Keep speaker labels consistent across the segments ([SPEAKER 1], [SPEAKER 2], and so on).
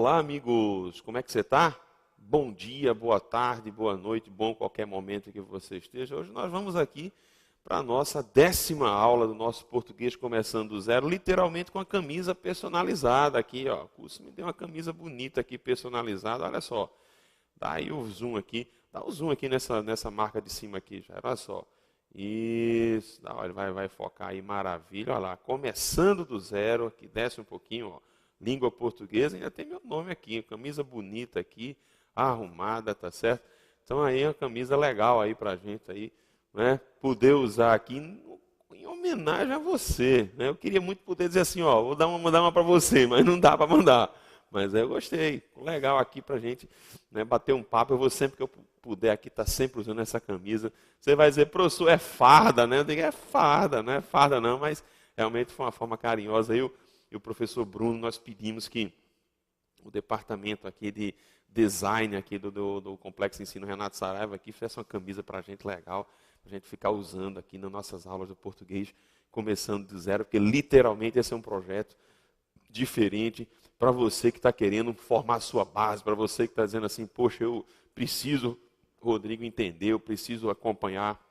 [SPEAKER 1] Olá, amigos! Como é que você está? Bom dia, boa tarde, boa noite, bom qualquer momento que você esteja. Hoje nós vamos aqui para a nossa 10ª aula do nosso português começando do zero, literalmente com a camisa personalizada aqui, ó. O curso me deu uma camisa bonita aqui, personalizada, olha só. Dá aí o zoom aqui, dá o zoom aqui nessa marca de cima aqui, já, olha só. Isso, olha, vai focar aí, maravilha, olha lá. Começando do zero, aqui desce um pouquinho, ó. Língua portuguesa, ainda tem meu nome aqui, camisa bonita aqui, arrumada, tá certo? Então aí é uma camisa legal aí pra gente aí, né? Poder usar aqui em homenagem a você, né? Eu queria muito poder dizer assim, ó, vou mandar uma para você, mas não dá para mandar. Mas eu gostei, legal aqui pra gente, né, bater um papo. Eu vou sempre que eu puder aqui, tá sempre usando essa camisa. Você vai dizer, professor, é farda, né? Eu digo, é farda, não é farda não, mas realmente foi uma forma carinhosa. Eu e o professor Bruno, nós pedimos que o departamento aqui de design aqui do Complexo Ensino Renato Saraiva aqui fizesse uma camisa para a gente legal, para a gente ficar usando aqui nas nossas aulas de português, começando do zero, porque literalmente esse é um projeto diferente para você que está querendo formar a sua base, para você que está dizendo assim, poxa, eu preciso, Rodrigo, entender, eu preciso acompanhar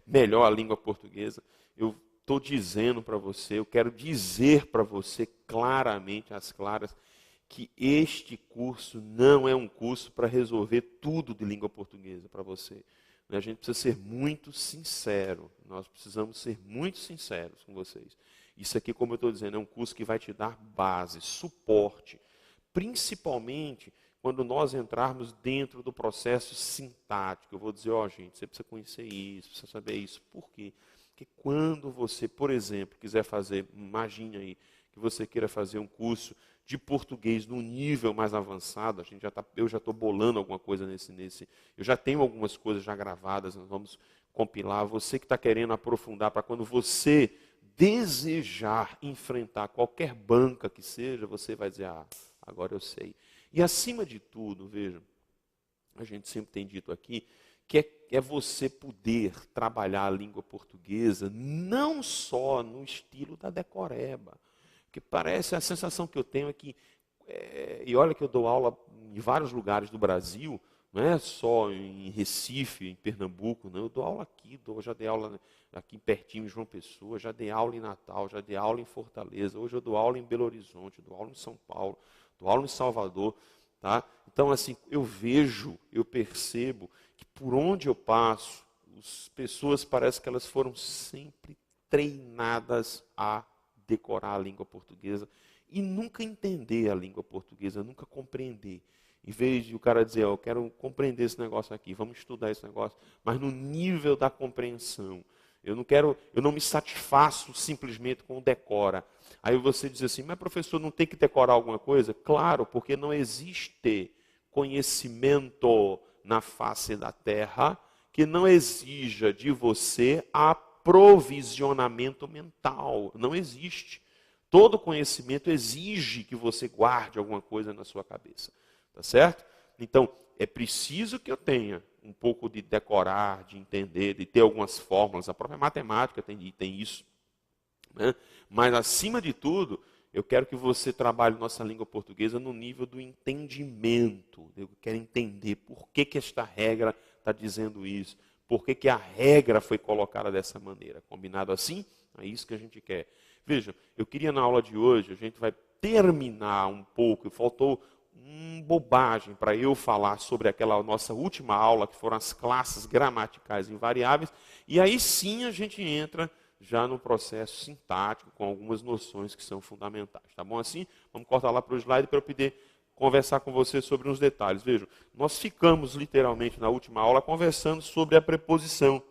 [SPEAKER 1] melhor a língua portuguesa. Eu estou dizendo para você, eu quero dizer para você claramente, às claras, que este curso não é um curso para resolver tudo de língua portuguesa para você. A gente precisa ser muito sincero, nós precisamos ser muito sinceros com vocês. Isso aqui, como eu estou dizendo, é um curso que vai te dar base, suporte, principalmente quando nós entrarmos dentro do processo sintático. Eu vou dizer, ó, gente, você precisa conhecer isso, precisa saber isso. Por quê? Porque quando você, por exemplo, quiser fazer, imagine aí, que você queira fazer um curso de português no nível mais avançado, eu já estou bolando alguma coisa eu já tenho algumas coisas já gravadas, nós vamos compilar. Você que está querendo aprofundar, para quando você desejar enfrentar qualquer banca que seja, você vai dizer, agora eu sei. E acima de tudo, veja, a gente sempre tem dito aqui, que é você poder trabalhar a língua portuguesa não só no estilo da decoreba. Porque parece, a sensação que eu tenho é que, e olha que eu dou aula em vários lugares do Brasil, não é só em Recife, em Pernambuco, não, eu dou aula aqui, já dei aula aqui pertinho em João Pessoa, já dei aula em Natal, já dei aula em Fortaleza, hoje eu dou aula em Belo Horizonte, dou aula em São Paulo, dou aula em Salvador. Tá? Então, assim, eu percebo que por onde eu passo, as pessoas parecem que elas foram sempre treinadas a decorar a língua portuguesa e nunca entender a língua portuguesa, nunca compreender. Em vez de o cara dizer, eu quero compreender esse negócio aqui, vamos estudar esse negócio, mas no nível da compreensão. Eu não me satisfaço simplesmente com o decora. Aí você diz assim, mas professor, não tem que decorar alguma coisa? Claro, porque não existe conhecimento na face da terra que não exija de você aprovisionamento mental. Não existe. Todo conhecimento exige que você guarde alguma coisa na sua cabeça. Tá certo? Então, é preciso que eu tenha um pouco de decorar, de entender, de ter algumas fórmulas. A própria matemática tem isso. Né? Mas, acima de tudo, eu quero que você trabalhe nossa língua portuguesa no nível do entendimento. Eu quero entender por que esta regra está dizendo isso. Por que a regra foi colocada dessa maneira. Combinado assim? É isso que a gente quer. Veja, eu queria na aula de hoje, a gente vai terminar um pouco, faltou bobagem para eu falar sobre aquela nossa última aula, que foram as classes gramaticais invariáveis, e aí sim a gente entra já no processo sintático, com algumas noções que são fundamentais. Tá bom assim? Vamos cortar lá para o slide para eu poder conversar com você sobre uns detalhes. Vejam, nós ficamos literalmente na última aula conversando sobre a preposição.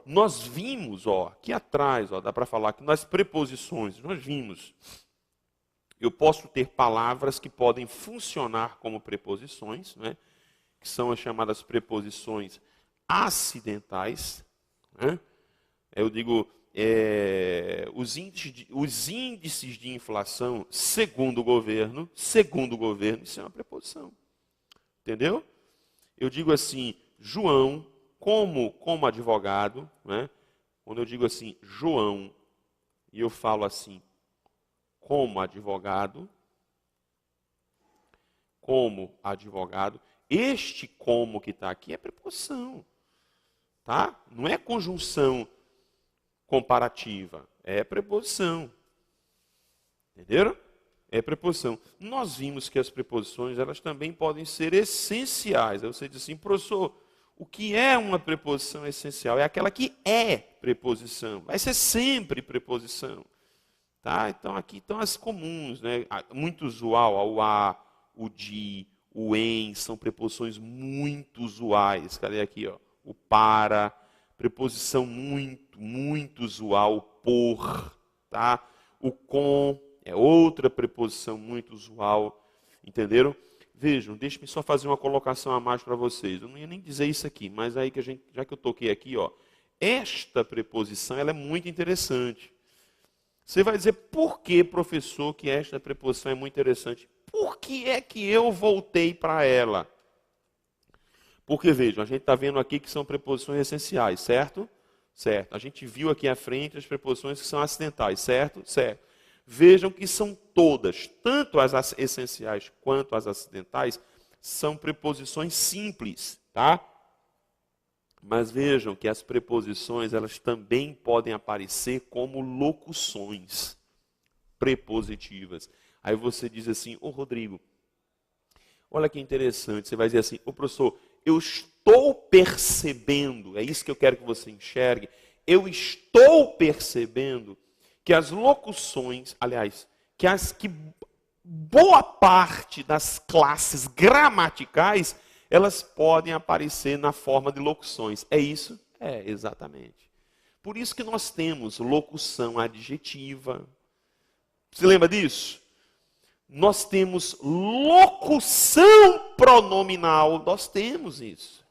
[SPEAKER 1] Nós vimos, aqui atrás, dá para falar que nas preposições, nós vimos, eu posso ter palavras que podem funcionar como preposições, né, que são as chamadas preposições acidentais. Né? Eu digo, os índices de inflação, segundo o governo, isso é uma preposição. Entendeu? Eu digo assim, João, como advogado, né? Quando eu digo assim, João, e eu falo assim, como advogado, este como que está aqui é preposição, tá? Não é conjunção comparativa, é preposição. Entenderam? É preposição. Nós vimos que as preposições, elas também podem ser essenciais. Aí você diz assim, professor, o que é uma preposição essencial? É aquela que é preposição. Vai ser sempre preposição. Tá? Então, aqui estão as comuns, né? Muito usual, o a, o de, o em, são preposições muito usuais. Cadê aqui? Ó? O para, preposição muito usual, o por, tá? O com, é outra preposição muito usual, entenderam? Vejam, deixe-me só fazer uma colocação a mais para vocês. Eu não ia nem dizer isso aqui, mas aí já que eu toquei aqui, ó, esta preposição ela é muito interessante. Você vai dizer, por que, professor, que esta preposição é muito interessante? Por que é que eu voltei para ela? Porque, vejam, a gente está vendo aqui que são preposições essenciais, certo? Certo. A gente viu aqui à frente as preposições que são acidentais, certo? Certo. Vejam que são todas, tanto as essenciais quanto as acidentais, são preposições simples, tá? Mas vejam que as preposições, elas também podem aparecer como locuções prepositivas. Aí você diz assim, ô Rodrigo, olha que interessante, você vai dizer assim, ô professor, eu estou percebendo, é isso que eu quero que você enxergue, eu estou percebendo que as locuções, aliás, que boa parte das classes gramaticais, elas podem aparecer na forma de locuções. É isso? É, exatamente. Por isso que nós temos locução adjetiva. Você lembra disso? Nós temos locução pronominal. Nós temos isso.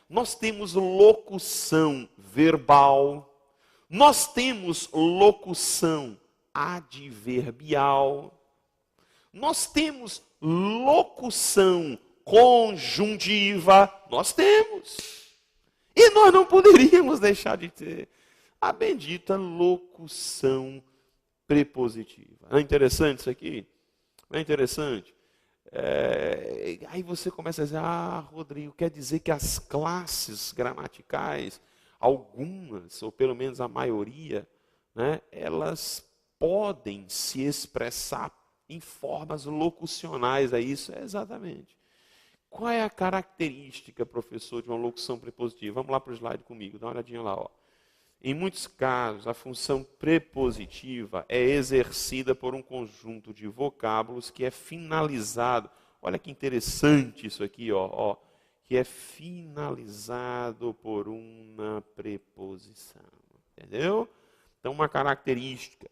[SPEAKER 1] Nós temos locução verbal. Nós temos locução adverbial. Nós temos locução conjuntiva. Nós temos. E nós não poderíamos deixar de ter a bendita locução prepositiva. Não é interessante isso aqui? Não é interessante? Aí você começa a dizer, Rodrigo, quer dizer que as classes gramaticais, algumas, ou pelo menos a maioria, né, elas podem se expressar em formas locucionais. É isso? É exatamente. Qual é a característica, professor, de uma locução prepositiva? Vamos lá para o slide comigo, dá uma olhadinha lá. Ó. Em muitos casos, a função prepositiva é exercida por um conjunto de vocábulos que é finalizado. Olha que interessante isso aqui, ó, que é finalizado por uma preposição. Entendeu? Então, uma característica.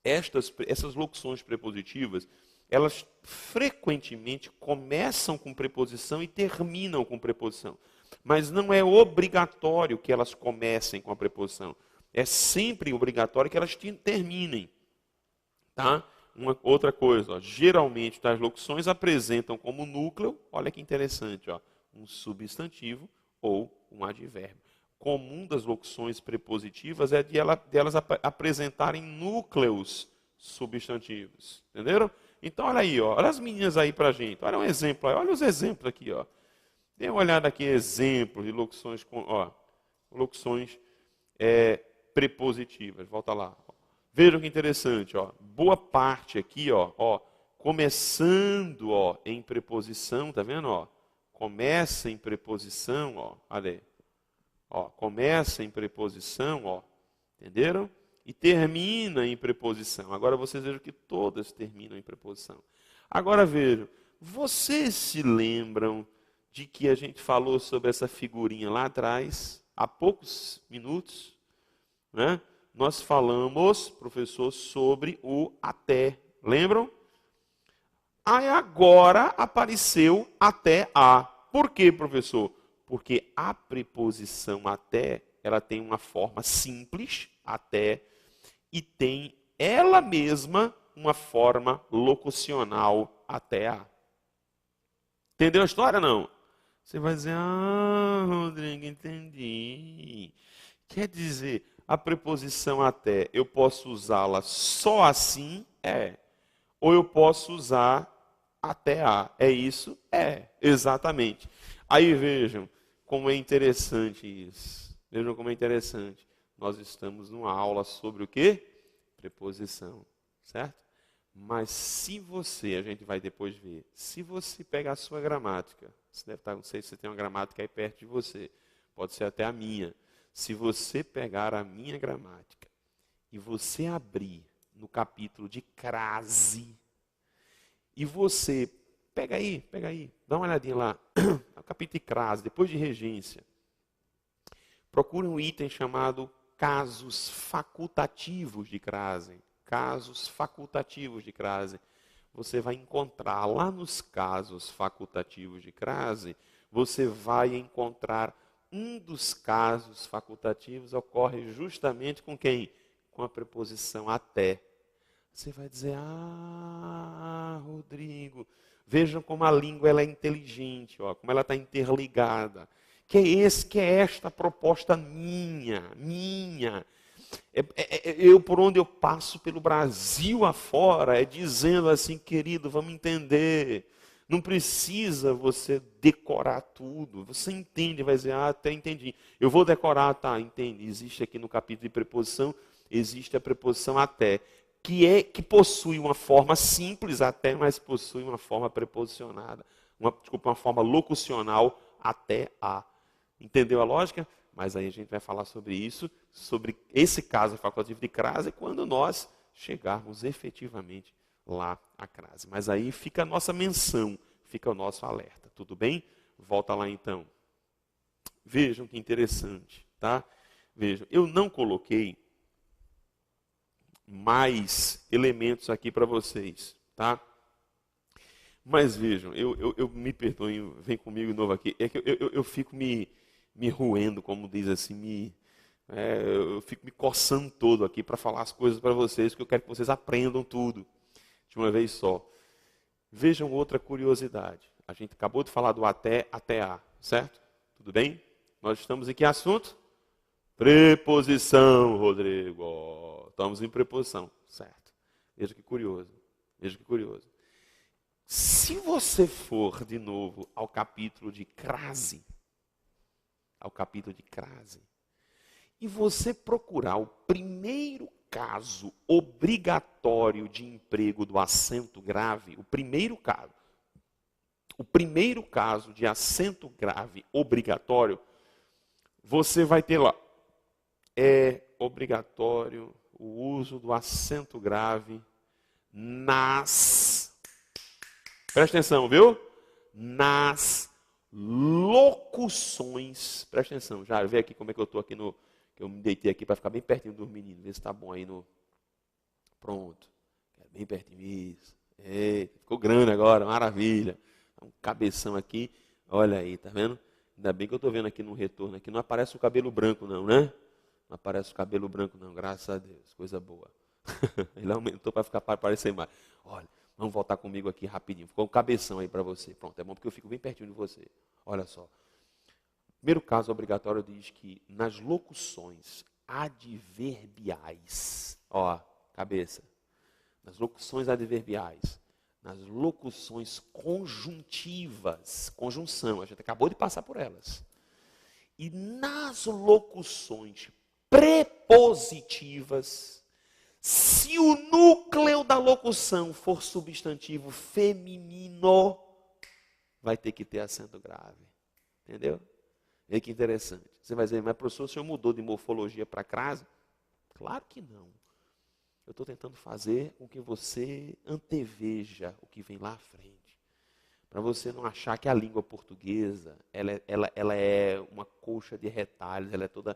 [SPEAKER 1] Essas locuções prepositivas, elas frequentemente começam com preposição e terminam com preposição. Mas não é obrigatório que elas comecem com a preposição. É sempre obrigatório que elas terminem. Tá? Uma outra coisa, ó, geralmente as locuções apresentam como núcleo, olha que interessante, ó, um substantivo ou um advérbio. Comum das locuções prepositivas é de elas apresentarem núcleos substantivos. Entenderam? Então, olha aí, ó, olha as meninas aí pra gente. Olha um exemplo aí, olha os exemplos aqui, ó. Dê uma olhada aqui, exemplos de locuções, locuções prepositivas. Volta lá. Vejam que interessante, ó. Boa parte aqui, ó, começando, ó, em preposição, tá vendo, ó? Começa em preposição, ó, olha aí. Ó, começa em preposição, ó, entenderam? E termina em preposição. Agora vocês vejam que todas terminam em preposição. Agora vejam, vocês se lembram de que a gente falou sobre essa figurinha lá atrás, há poucos minutos, né? Nós falamos, professor, sobre o até. Lembram? Aí agora apareceu até a. Por quê, professor? Porque a preposição até, ela tem uma forma simples, até, e tem ela mesma uma forma locucional, até a. Entendeu a história, não? Você vai dizer, Rodrigo, entendi. Quer dizer, a preposição até, eu posso usá-la só assim? É. Ou eu posso usar até a. É isso? É, exatamente. Aí vejam como é interessante isso. Vejam como é interessante. Nós estamos numa aula sobre o quê? Preposição, certo? Mas se você, a gente vai depois ver, se você pegar a sua gramática, você deve estar, não sei se você tem uma gramática aí perto de você, pode ser até a minha. Se você pegar a minha gramática e você abrir no capítulo de crase, e você, pega aí, dá uma olhadinha lá, no capítulo de crase, depois de regência, procure um item chamado casos facultativos de crase. Casos facultativos de crase. Você vai encontrar lá nos casos facultativos de crase, você vai encontrar um dos casos facultativos ocorre justamente com quem? Com a preposição até. Você vai dizer, Rodrigo, vejam como a língua ela é inteligente, ó, como ela está interligada. Que é esta proposta minha. Eu, por onde eu passo pelo Brasil afora, é dizendo assim, querido, vamos entender. Não precisa você decorar tudo. Você entende, vai dizer, até entendi. Eu vou decorar, tá, entendi. Existe aqui no capítulo de preposição, existe a preposição até, que possui uma forma simples até, mas possui uma forma preposicionada. Uma forma locucional até a. Entendeu a lógica? Mas aí a gente vai falar sobre isso, sobre esse caso facultativo de crase, quando nós chegarmos efetivamente lá a crase. Mas aí fica a nossa menção, fica o nosso alerta. Tudo bem? Volta lá então. Vejam que interessante, tá? Vejam, eu não coloquei mais elementos aqui para vocês, tá? Mas vejam, eu me perdoem, vem comigo de novo aqui, é que eu fico me roendo, como diz assim, eu fico me coçando todo aqui para falar as coisas para vocês, porque eu quero que vocês aprendam tudo de uma vez só. Vejam outra curiosidade. A gente acabou de falar do até a, certo? Tudo bem? Nós estamos em que assunto? Preposição, Rodrigo. Estamos em preposição, certo? Veja que curioso. Veja que curioso. Se você for de novo ao capítulo de crase, e você procurar o primeiro caso obrigatório de emprego do acento grave, o primeiro caso de acento grave obrigatório, você vai ter lá, é obrigatório o uso do acento grave presta atenção, viu? Nas locuções, presta atenção, já vê aqui como é que eu estou aqui que eu me deitei aqui para ficar bem pertinho dos meninos, ver se está bom aí pronto, bem pertinho, isso, ficou grande agora, maravilha, um cabeção aqui, olha aí, tá vendo? Ainda bem que eu estou vendo aqui no retorno, aqui não aparece o cabelo branco não, né? Não aparece o cabelo branco não, graças a Deus, coisa boa. Ele aumentou para aparecer mais, olha. Vamos voltar comigo aqui rapidinho. Ficou um cabeção aí para você. Pronto, é bom porque eu fico bem pertinho de você. Olha só. Primeiro caso obrigatório diz que nas locuções adverbiais, cabeça. Nas locuções adverbiais, nas locuções conjuntivas, conjunção, a gente acabou de passar por elas. E nas locuções prepositivas, se o núcleo da locução for substantivo feminino, vai ter que ter acento grave. Entendeu? Vê que interessante. Você vai dizer, mas professor, o senhor mudou de morfologia para crase? Claro que não. Eu estou tentando fazer com que você anteveja o que vem lá à frente. Para você não achar que a língua portuguesa, ela é uma colcha de retalhos, ela é toda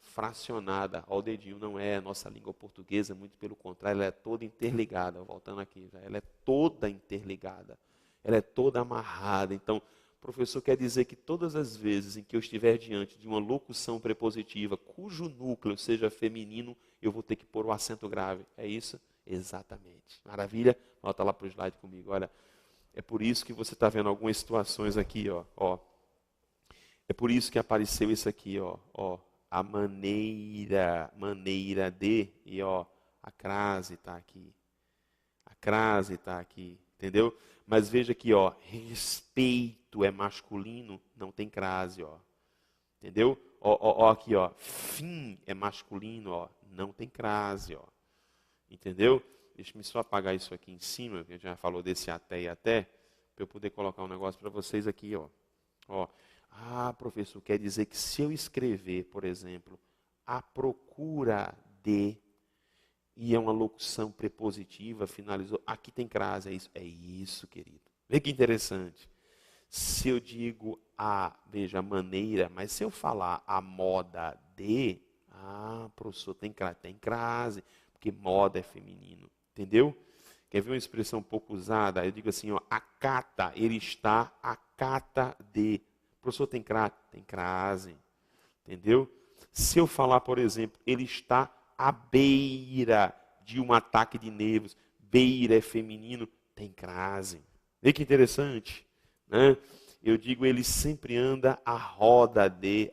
[SPEAKER 1] fracionada ao dedinho, não é a nossa língua portuguesa, muito pelo contrário, ela é toda interligada, voltando aqui, ela é toda interligada, ela é toda amarrada. Então, o professor quer dizer que todas as vezes em que eu estiver diante de uma locução prepositiva, cujo núcleo seja feminino, eu vou ter que pôr o acento grave. É isso? Exatamente. Maravilha? Volta lá para o slide comigo. Olha, é por isso que você está vendo algumas situações aqui, ó. É por isso que apareceu isso aqui, ó. a maneira de, e ó, a crase está aqui. A crase está aqui, entendeu? Mas veja aqui, ó, respeito é masculino, não tem crase, ó. Entendeu? Ó, aqui, ó, fim é masculino, ó, não tem crase, ó. Entendeu? Deixa-me só apagar isso aqui em cima, que a gente já falou desse até e até, para eu poder colocar um negócio para vocês aqui, ó. Ó. Ah, professor, quer dizer que se eu escrever, por exemplo, a procura de, e é uma locução prepositiva, finalizou, aqui tem crase, é isso? É isso, querido. Vê que interessante. Se eu digo veja, a maneira, mas se eu falar a moda de, professor, tem crase, porque moda é feminino, entendeu? Quer ver uma expressão um pouco usada? Eu digo assim, ó, acata, ele está acata de. Professor, tem crase, entendeu? Se eu falar, por exemplo, ele está à beira de um ataque de nervos, beira é feminino, tem crase. Vê que interessante, né? Eu digo, ele sempre anda à roda de,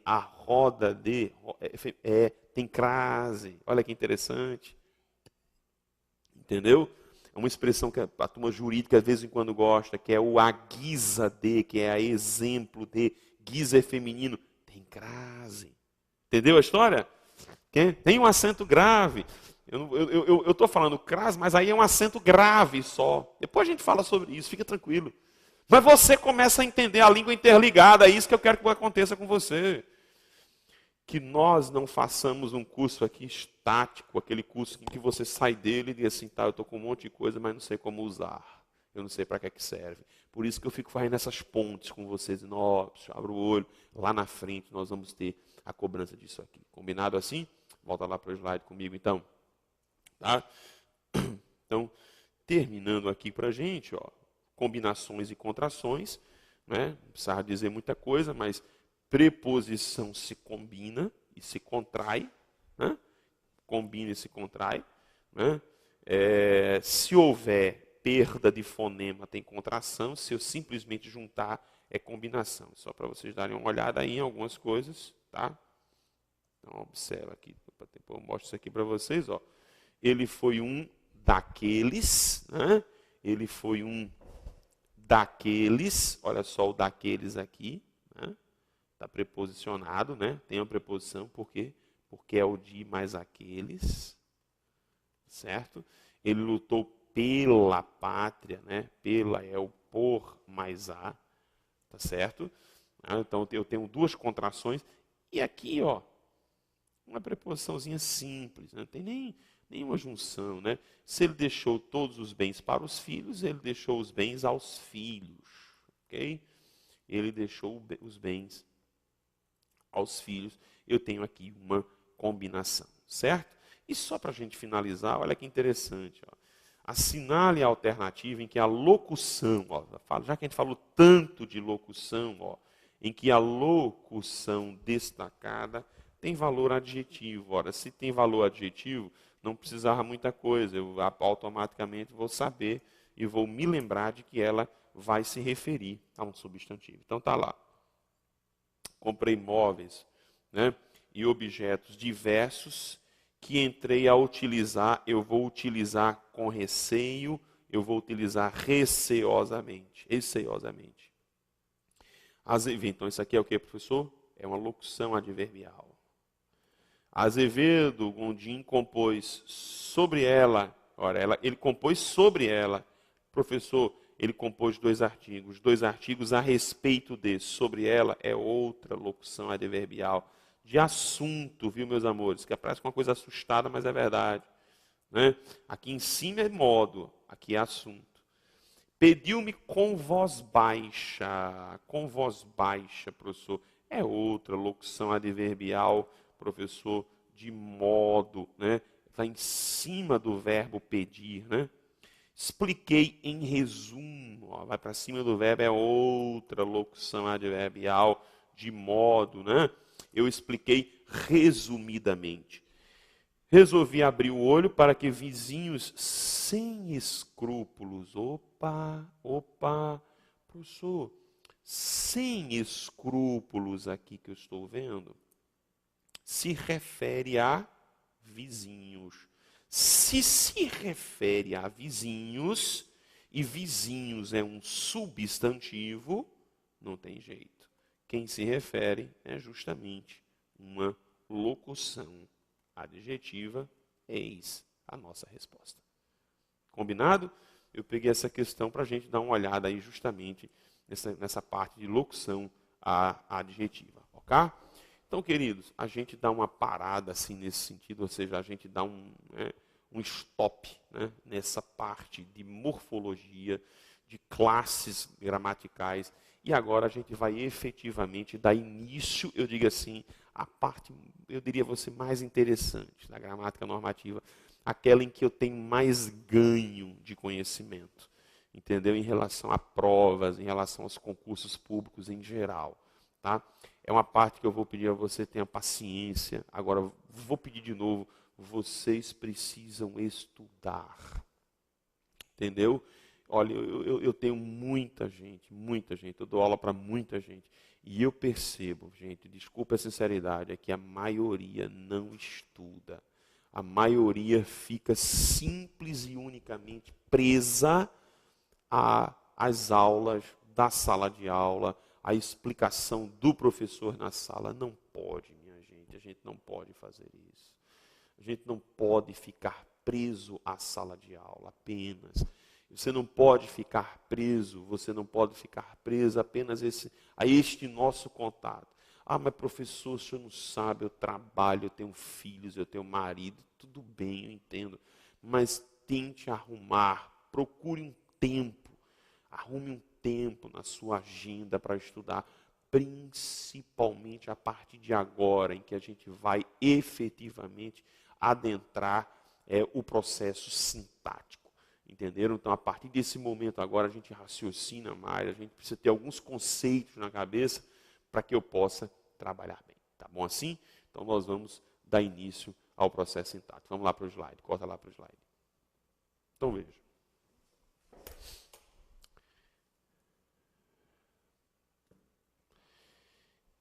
[SPEAKER 1] tem crase. Olha que interessante. Entendeu? É uma expressão que a turma jurídica, às vezes, quando gosta, que é o a guisa de, que é a exemplo de, guisa é feminino, tem crase. Entendeu a história? Tem um acento grave. Eu estou falando crase, mas aí é um acento grave só. Depois a gente fala sobre isso, fica tranquilo. Mas você começa a entender a língua interligada, é isso que eu quero que aconteça com você. Que nós não façamos um curso aqui estático, aquele curso em que você sai dele e diz assim, tá, eu estou com um monte de coisa, mas não sei como usar. Eu não sei para que serve. Por isso que eu fico fazendo essas pontes com vocês. Abra o olho, lá na frente nós vamos ter a cobrança disso aqui. Combinado assim? Volta lá para o slide comigo, então. Tá? Então, terminando aqui para a gente, ó, combinações e contrações, né? Não precisava dizer muita coisa, mas preposição se combina e se contrai, né? Combina e se contrai, né? Se houver perda de fonema, tem contração. Se eu simplesmente juntar, é combinação. Só para vocês darem uma olhada aí em algumas coisas, tá? Então, observa aqui, eu mostro isso aqui para vocês, ó. Ele foi um daqueles, né? Ele foi um daqueles, olha só o daqueles aqui, né? Está preposicionado, né? Tem uma preposição, por quê? Porque é o de mais aqueles, certo? Ele lutou pela pátria, né? Pela é o por mais a, tá certo? Então eu tenho duas contrações, e aqui, ó, uma preposiçãozinha simples, não tem nenhuma junção, né? Se ele deixou todos os bens para os filhos, ele deixou os bens aos filhos, ok? Ele deixou os bens aos filhos. Eu tenho aqui uma combinação, certo? E só para a gente finalizar, olha que interessante, ó. Assinale a alternativa em que a locução, ó, já que a gente falou tanto de locução, ó, em que a locução destacada tem valor adjetivo. Ora, se tem valor adjetivo, não precisava muita coisa. Eu automaticamente vou saber e vou me lembrar de que ela vai se referir a um substantivo. Então está lá. Comprei móveis, né, e objetos diversos que entrei a utilizar, eu vou utilizar com receio, eu vou utilizar receosamente. Então, isso aqui é o que, professor? É uma locução adverbial. Azevedo Gondim compôs sobre ela, ele compôs sobre ela. Professor, ele compôs dois artigos a respeito de, sobre ela é outra locução adverbial de assunto, viu, meus amores? Que parece uma coisa assustada, mas é verdade, né? Aqui em cima é modo, aqui é assunto. Pediu-me com voz baixa, professor, é outra locução adverbial, professor, de modo, né? Está em cima do verbo pedir, né? Expliquei em resumo, ó, vai para cima do verbo, é outra locução adverbial de modo, né? Eu expliquei resumidamente. Resolvi abrir o olho para que vizinhos sem escrúpulos, professor, sem escrúpulos aqui que eu estou vendo, se refere a vizinhos. Se refere a vizinhos, e vizinhos é um substantivo, não tem jeito. Quem se refere é justamente uma locução adjetiva, eis a nossa resposta. Combinado? Eu peguei essa questão para a gente dar uma olhada aí justamente nessa parte de locução adjetiva, ok? Então, queridos, a gente dá uma parada assim nesse sentido, ou seja, a gente dá um stop, né, nessa parte de morfologia, de classes gramaticais, e agora a gente vai efetivamente dar início, eu digo assim, à parte, eu diria você, mais interessante da gramática normativa, aquela em que eu tenho mais ganho de conhecimento, entendeu? Em relação a provas, em relação aos concursos públicos em geral, tá? É uma parte que eu vou pedir a você, tenha paciência. Agora, vou pedir de novo, vocês precisam estudar, entendeu? Olha, eu tenho muita gente, eu dou aula para muita gente, e eu percebo, gente, desculpa a sinceridade, é que a maioria não estuda. A maioria fica simples e unicamente presa às aulas da sala de aula, à explicação do professor na sala. Não pode, minha gente, a gente não pode fazer isso. A gente não pode ficar preso à sala de aula apenas. Você não pode ficar preso, você não pode ficar preso apenas a este nosso contato. Ah, mas professor, o senhor não sabe, eu trabalho, eu tenho filhos, eu tenho marido, tudo bem, eu entendo. Mas tente arrumar, procure um tempo, arrume um tempo na sua agenda para estudar, principalmente a partir de agora, em que a gente vai efetivamente adentrar o processo sintático. Entenderam? Então, a partir desse momento agora, a gente raciocina mais, a gente precisa ter alguns conceitos na cabeça para que eu possa trabalhar bem. Tá bom assim? Então, nós vamos dar início ao processo sintático. Vamos lá para o slide, corta lá para o slide. Então, veja.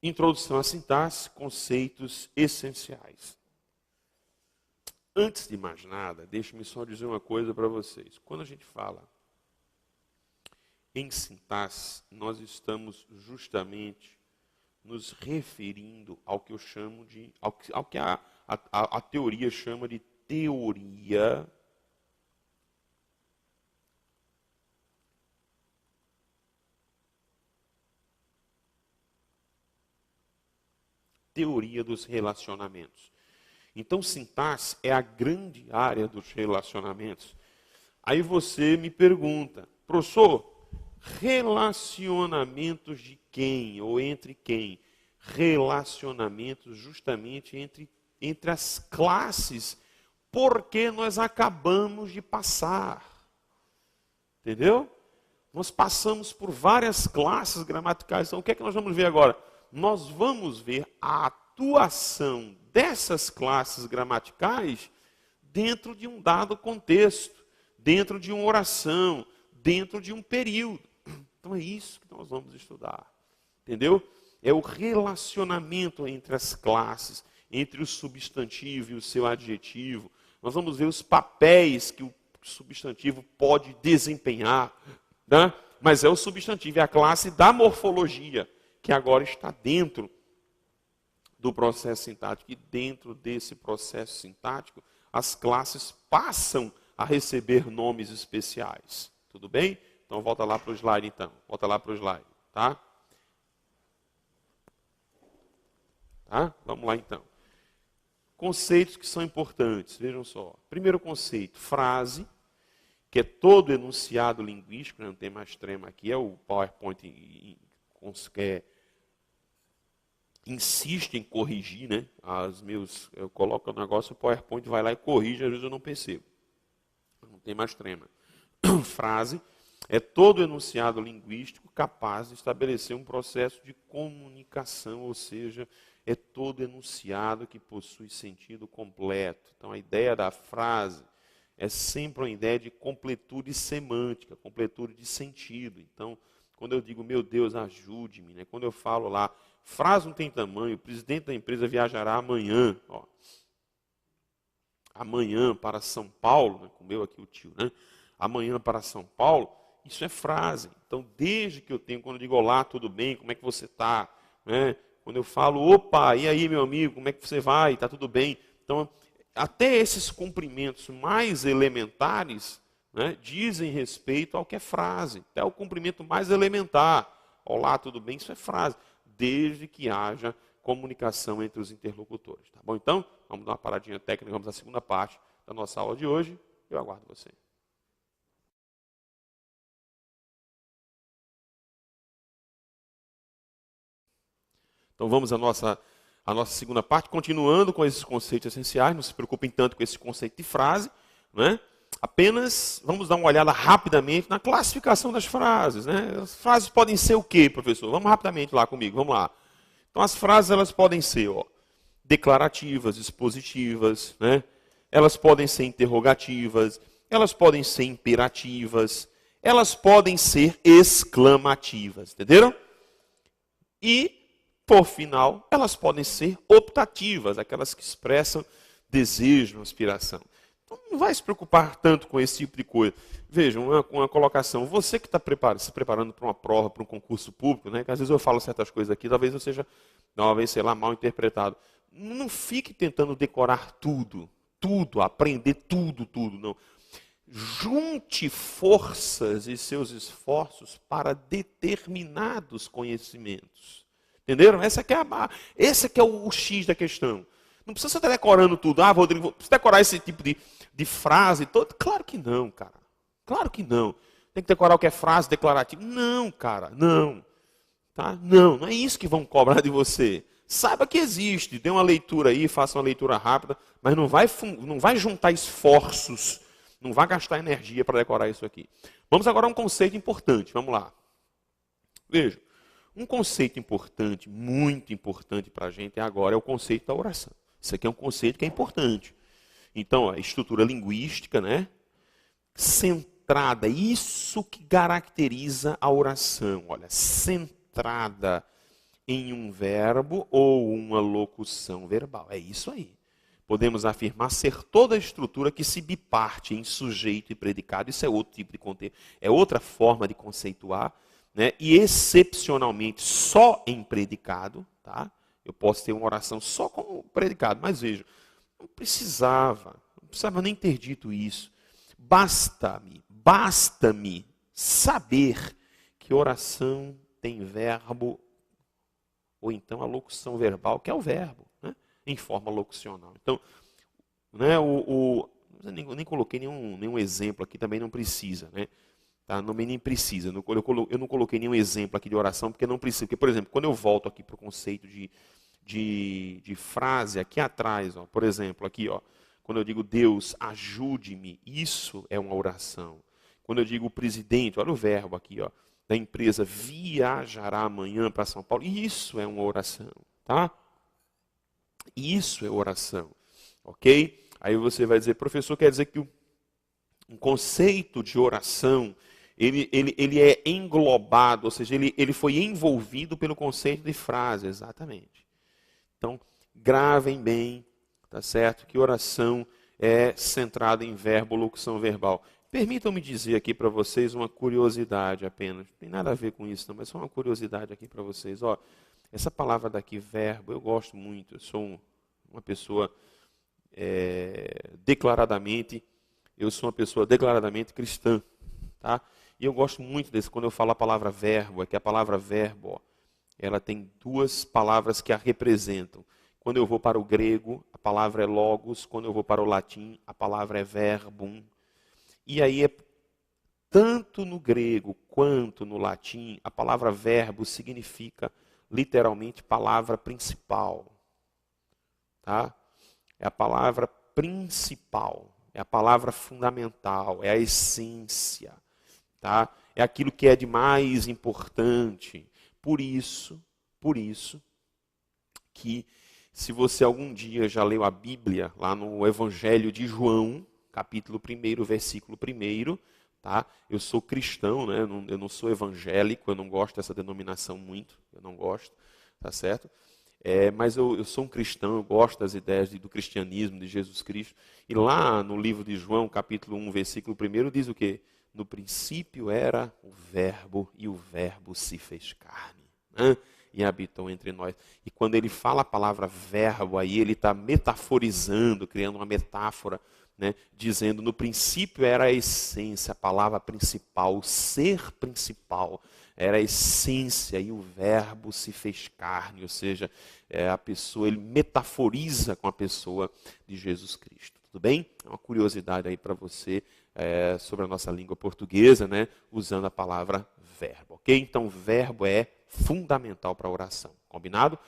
[SPEAKER 1] Introdução à sintaxe, conceitos essenciais. Antes de mais nada, deixe-me só dizer uma coisa para vocês. Quando a gente fala em sintaxe, nós estamos justamente nos referindo ao que eu chamo de, ao que a teoria chama de teoria dos relacionamentos. Então, sintaxe é a grande área dos relacionamentos. Aí você me pergunta, professor, relacionamentos de quem ou entre quem? Relacionamentos justamente entre as classes, porque nós acabamos de passar. Entendeu? Nós passamos por várias classes gramaticais. Então, o que é que nós vamos ver agora? Nós vamos ver a atuação dessas classes gramaticais dentro de um dado contexto, dentro de uma oração, dentro de um período. Então é isso que nós vamos estudar. Entendeu? É o relacionamento entre as classes, entre o substantivo e o seu adjetivo. Nós vamos ver os papéis que o substantivo pode desempenhar, né? Mas é o substantivo, é a classe da morfologia, que agora está dentro do processo sintático. E dentro desse processo sintático, as classes passam a receber nomes especiais. Tudo bem? Então, volta lá para o slide, então. Volta lá para o slide, tá? Tá? Vamos lá, então. Conceitos que são importantes, vejam só. Primeiro conceito, frase, que é todo enunciado linguístico, né? Não tem mais trema aqui, é o PowerPoint insiste em corrigir, né? Eu coloco o negócio, o PowerPoint vai lá e corrige, às vezes eu não percebo. Não tem mais trema. Frase é todo enunciado linguístico capaz de estabelecer um processo de comunicação, ou seja, é todo enunciado que possui sentido completo. Então, a ideia da frase é sempre uma ideia de completude semântica, completude de sentido. Então, quando eu digo, meu Deus, ajude-me, né? Quando eu falo lá, frase não tem tamanho, o presidente da empresa viajará amanhã, ó. Amanhã para São Paulo, né? Comeu aqui o tio, né? Amanhã para São Paulo, isso é frase. Então, desde que eu tenho, quando eu digo olá, tudo bem, como é que você está? Né? Quando eu falo, opa, e aí, meu amigo, como é que você vai? Está tudo bem? Então, até esses cumprimentos mais elementares, né, dizem respeito ao que é frase. Até o cumprimento mais elementar. Olá, tudo bem? Isso é frase. Desde que haja comunicação entre os interlocutores. Tá bom? Então, vamos dar uma paradinha técnica, vamos à segunda parte da nossa aula de hoje. Eu aguardo você. Então vamos à nossa segunda parte, continuando com esses conceitos essenciais, não se preocupem tanto com esse conceito de frase, né? Apenas vamos dar uma olhada rapidamente na classificação das frases. Né? As frases podem ser o quê, professor? Vamos rapidamente lá comigo, vamos lá. Então as frases elas podem ser declarativas, expositivas, né? Elas podem ser interrogativas, elas podem ser imperativas, elas podem ser exclamativas, entenderam? E por final, elas podem ser optativas, aquelas que expressam desejo, aspiração. Então, não vai se preocupar tanto com esse tipo de coisa. Vejam, uma colocação. Você que está se preparando para uma prova, para um concurso público, né, que às vezes eu falo certas coisas aqui, talvez eu seja, sei lá, mal interpretado. Não fique tentando decorar tudo, aprender tudo, não. Junte forças e seus esforços para determinados conhecimentos. Entenderam? Esse que é o X da questão. Não precisa estar decorando tudo. Rodrigo, precisa decorar esse tipo de frase toda? Claro que não, cara. Claro que não. Tem que decorar o que é frase declarativa. Não, cara, não. Tá? Não é isso que vão cobrar de você. Saiba que existe. Dê uma leitura aí, faça uma leitura rápida, mas não vai juntar esforços, não vai gastar energia para decorar isso aqui. Vamos agora a um conceito importante. Vamos lá. Veja. Um conceito importante, muito importante para a gente agora é o conceito da oração. Isso aqui é um conceito que é importante. Então, a estrutura linguística, né? Centrada, isso que caracteriza a oração. Olha, centrada em um verbo ou uma locução verbal. É isso aí. Podemos afirmar ser toda a estrutura que se biparte em sujeito e predicado. Isso é outro tipo de conteúdo, é outra forma de conceituar. Né? E excepcionalmente só em predicado, tá? Eu posso ter uma oração só com predicado, mas veja, não precisava nem ter dito isso. Basta-me saber que oração tem verbo, ou então a locução verbal, que é o verbo, né? Em forma locucional. Então, né, nem coloquei nenhum exemplo aqui, também não precisa, né? Tá? Não nem precisa. Eu não coloquei nenhum exemplo aqui de oração, porque não precisa. Porque, por exemplo, quando eu volto aqui para o conceito de frase, aqui atrás, por exemplo, aqui, quando eu digo Deus, ajude-me, isso é uma oração. Quando eu digo presidente, olha o verbo aqui, da empresa viajará amanhã para São Paulo, isso é uma oração, tá? Isso é oração, ok? Aí você vai dizer, professor, quer dizer que um conceito de oração ele é englobado, ou seja, ele foi envolvido pelo conceito de frase, exatamente. Então, gravem bem, tá certo? Que oração é centrada em verbo, locução verbal. Permitam-me dizer aqui para vocês uma curiosidade apenas. Não tem nada a ver com isso, não, mas só uma curiosidade aqui para vocês. Essa palavra daqui, verbo, eu gosto muito. Eu sou uma pessoa declaradamente cristã, tá? E eu gosto muito desse, quando eu falo a palavra verbo, é que a palavra verbo, ela tem duas palavras que a representam. Quando eu vou para o grego, a palavra é logos, quando eu vou para o latim, a palavra é verbum. E aí, tanto no grego quanto no latim, a palavra verbo significa literalmente palavra principal. Tá? É a palavra principal, é a palavra fundamental, é a essência. Tá? É aquilo que é de mais importante. Por isso que se você algum dia já leu a Bíblia, lá no Evangelho de João, capítulo 1, versículo 1, tá? Eu sou cristão, né? Eu não sou evangélico, eu não gosto dessa denominação muito, eu não gosto, tá certo? Mas eu sou um cristão, eu gosto das ideias do cristianismo, de Jesus Cristo. E lá no livro de João, capítulo 1, versículo 1, diz o quê? No princípio era o verbo, e o verbo se fez carne, né? E habitou entre nós. E quando ele fala a palavra verbo, aí ele está metaforizando, criando uma metáfora, né? Dizendo, no princípio era a essência, a palavra principal, o ser principal, era a essência, e o verbo se fez carne, ou seja, a pessoa, ele metaforiza com a pessoa de Jesus Cristo. Tudo bem? É uma curiosidade aí para você sobre a nossa língua portuguesa, né? Usando a palavra verbo, ok? Então, verbo é fundamental para a oração, combinado?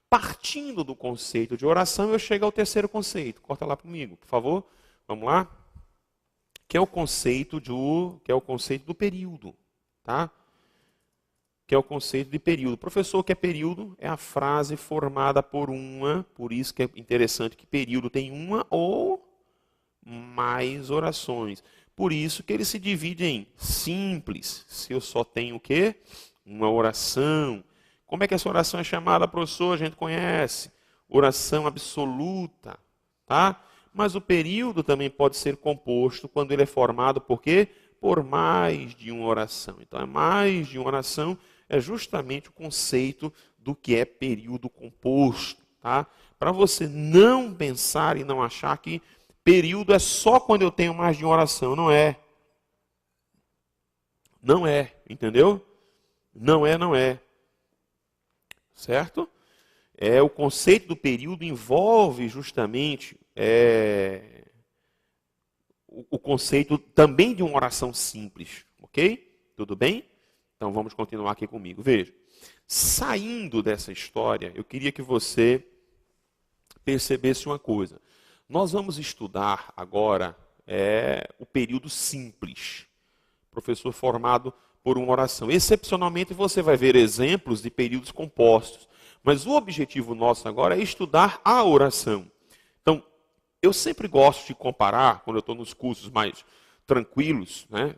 [SPEAKER 1] Partindo do conceito de oração, eu chego ao terceiro conceito. Corta lá comigo, por favor. Vamos lá? Que é o conceito do período, tá? Que é o conceito de período. Professor, o que é período? É a frase formada por isso que é interessante que período tem uma ou mais orações. Por isso que ele se divide em simples. Se eu só tenho o quê? Uma oração. Como é que essa oração é chamada, professor? A gente conhece. Oração absoluta, tá? Mas o período também pode ser composto quando ele é formado por quê? Por mais de uma oração. Então, é mais de uma oração, é justamente o conceito do que é período composto, tá? Para você não pensar e não achar que período é só quando eu tenho mais de uma oração. Não é. Não é, entendeu? Não é. Certo? O conceito do período envolve justamente o conceito também de uma oração simples, ok? Tudo bem? Então vamos continuar aqui comigo. Veja, saindo dessa história, eu queria que você percebesse uma coisa. Nós vamos estudar agora o período simples, professor formado por uma oração. Excepcionalmente você vai ver exemplos de períodos compostos, mas o objetivo nosso agora é estudar a oração. Então, eu sempre gosto de comparar, quando eu estou nos cursos mais tranquilos, né?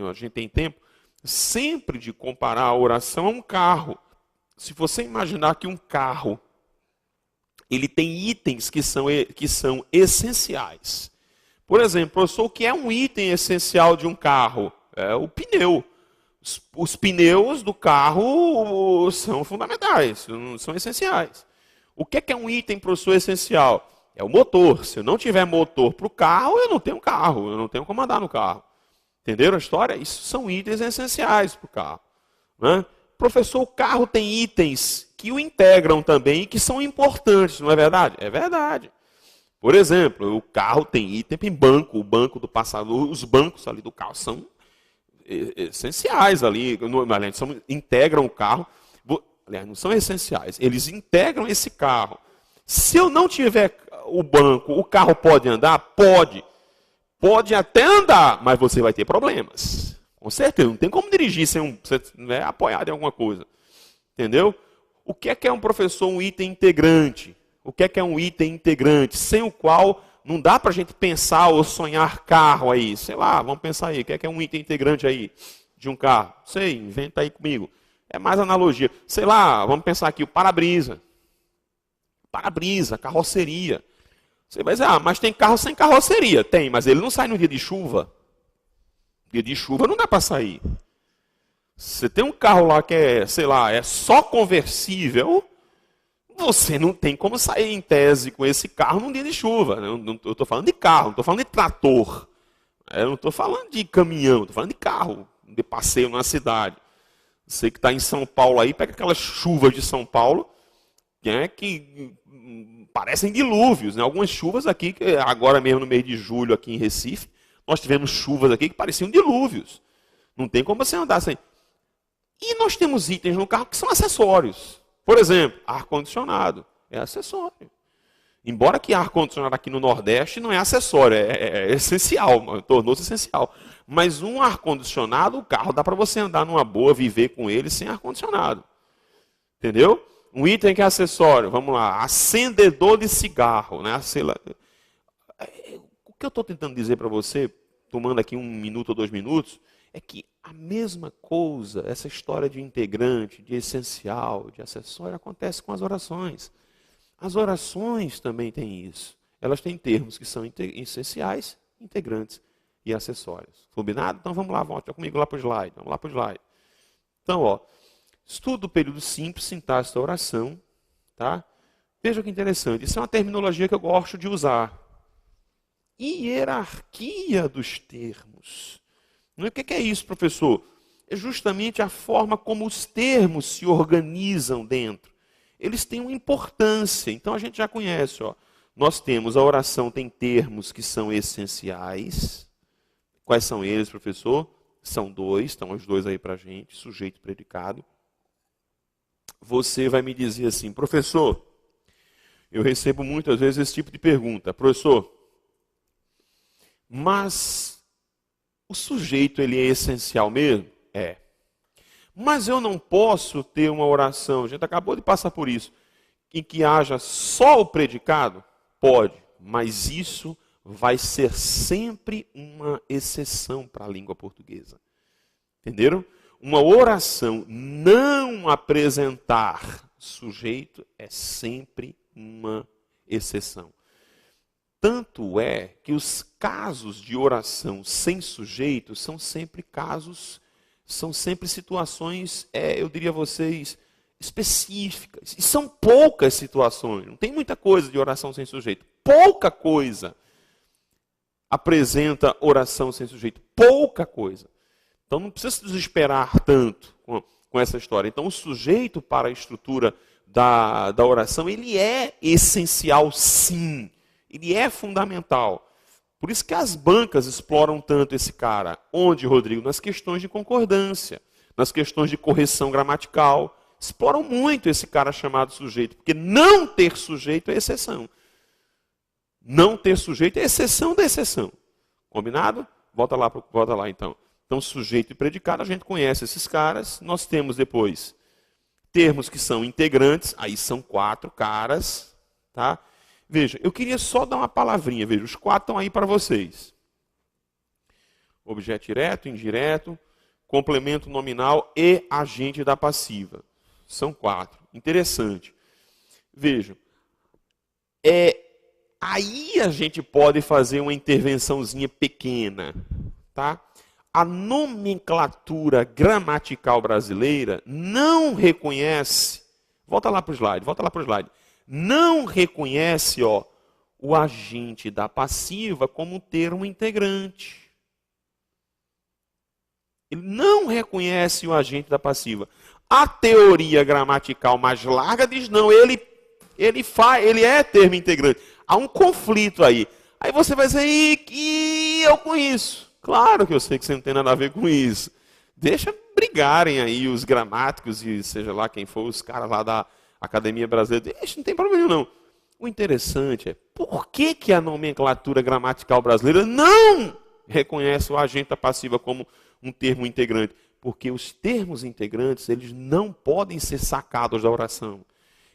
[SPEAKER 1] A gente tem tempo, sempre de comparar a oração a um carro. Se você imaginar que um carro, ele tem itens que são essenciais. Por exemplo, professor, o que é um item essencial de um carro? É o pneu. Os pneus do carro são fundamentais, são essenciais. O que é um item, professor, essencial? É o motor. Se eu não tiver motor para o carro, eu não tenho carro, eu não tenho como andar no carro. Entenderam a história? Isso são itens essenciais para o carro, né? Professor, o carro tem itens que o integram também e que são importantes, não é verdade? É verdade. Por exemplo, o carro tem item em banco, o banco do passador, os bancos ali do carro são essenciais ali, integram o carro. Aliás, não são essenciais, eles integram esse carro. Se eu não tiver o banco, o carro pode andar? Pode. Pode até andar, mas você vai ter problemas. Com certeza, não tem como dirigir sem você apoiado em alguma coisa. Entendeu? O que é um professor, um item integrante? O que é um item integrante? Sem o qual não dá para a gente pensar ou sonhar carro aí. Sei lá, vamos pensar aí. O que é um item integrante aí de um carro? Sei, inventa aí comigo. É mais analogia. Sei lá, vamos pensar aqui, o para-brisa. Para-brisa, carroceria. Você vai dizer, mas tem carro sem carroceria. Tem, mas ele não sai no dia de chuva. Dia de chuva não dá para sair. Você tem um carro lá que é, sei lá, é só conversível, você não tem como sair em tese com esse carro num dia de chuva. Eu estou falando de carro, não estou falando de trator. Eu não estou falando de caminhão, estou falando de carro, de passeio na cidade. Você que está em São Paulo aí, pega aquelas chuvas de São Paulo, que parecem dilúvios, né? Algumas chuvas aqui, agora mesmo no mês de julho aqui em Recife, nós tivemos chuvas aqui que pareciam dilúvios. Não tem como você andar sem. E nós temos itens no carro que são acessórios. Por exemplo, ar-condicionado é acessório. Embora que ar-condicionado aqui no Nordeste não é acessório, é essencial, tornou-se essencial. Mas um ar-condicionado, o carro dá para você andar numa boa, viver com ele sem ar-condicionado. Entendeu? Um item que é acessório, vamos lá, acendedor de cigarro, né? O que eu estou tentando dizer para você, tomando aqui 1 minuto ou 2 minutos, é que a mesma coisa, essa história de integrante, de essencial, de acessório, acontece com as orações. As orações também têm isso. Elas têm termos que são essenciais, integrantes e acessórios. Combinado? Então vamos lá, volta comigo lá para o slide. Vamos lá para o slide. Então, ó, estudo do período simples, sintaxe da oração. Tá? Veja que interessante. Isso é uma terminologia que eu gosto de usar. Hierarquia dos termos. O que é isso, professor? É justamente a forma como os termos se organizam dentro. Eles têm uma importância. Então a gente já conhece, ó. Nós temos, a oração tem termos que são essenciais. Quais são eles, professor? São dois, estão os dois aí para a gente, sujeito e predicado. Você vai me dizer assim, professor, eu recebo muitas vezes esse tipo de pergunta. Professor, mas o sujeito ele é essencial mesmo? É. Mas eu não posso ter uma oração, a gente acabou de passar por isso, em que haja só o predicado? Pode, mas isso vai ser sempre uma exceção para a língua portuguesa. Entenderam? Uma oração não apresentar sujeito é sempre uma exceção. Tanto é que os casos de oração sem sujeito são sempre situações, eu diria a vocês, específicas. E são poucas situações, não tem muita coisa de oração sem sujeito. Pouca coisa apresenta oração sem sujeito. Pouca coisa. Então não precisa se desesperar tanto com essa história. Então o sujeito para a estrutura da oração, ele é essencial sim. Ele é fundamental. Por isso que as bancas exploram tanto esse cara. Onde, Rodrigo? Nas questões de concordância, nas questões de correção gramatical. Exploram muito esse cara chamado sujeito, porque não ter sujeito é exceção. Não ter sujeito é exceção da exceção. Combinado? Volta lá então. Então, sujeito e predicado, a gente conhece esses caras. Nós temos depois termos que são integrantes, aí são 4 caras, tá? Veja, eu queria só dar uma palavrinha, veja, os 4 estão aí para vocês. Objeto direto, indireto, complemento nominal e agente da passiva. São 4. Interessante. Vejam, aí a gente pode fazer uma intervençãozinha pequena, tá? A nomenclatura gramatical brasileira não reconhece, volta lá para o slide, não reconhece, o agente da passiva como termo integrante. Ele não reconhece o agente da passiva. A teoria gramatical mais larga diz não, ele é termo integrante. Há um conflito aí. Aí você vai dizer, e eu com isso? Claro que eu sei que você não tem nada a ver com isso. Deixa brigarem aí os gramáticos e seja lá quem for, os caras lá da Academia Brasileira. Deixa, não tem problema não. O interessante é, por que a nomenclatura gramatical brasileira não reconhece o agente da passiva como um termo integrante? Porque os termos integrantes, eles não podem ser sacados da oração.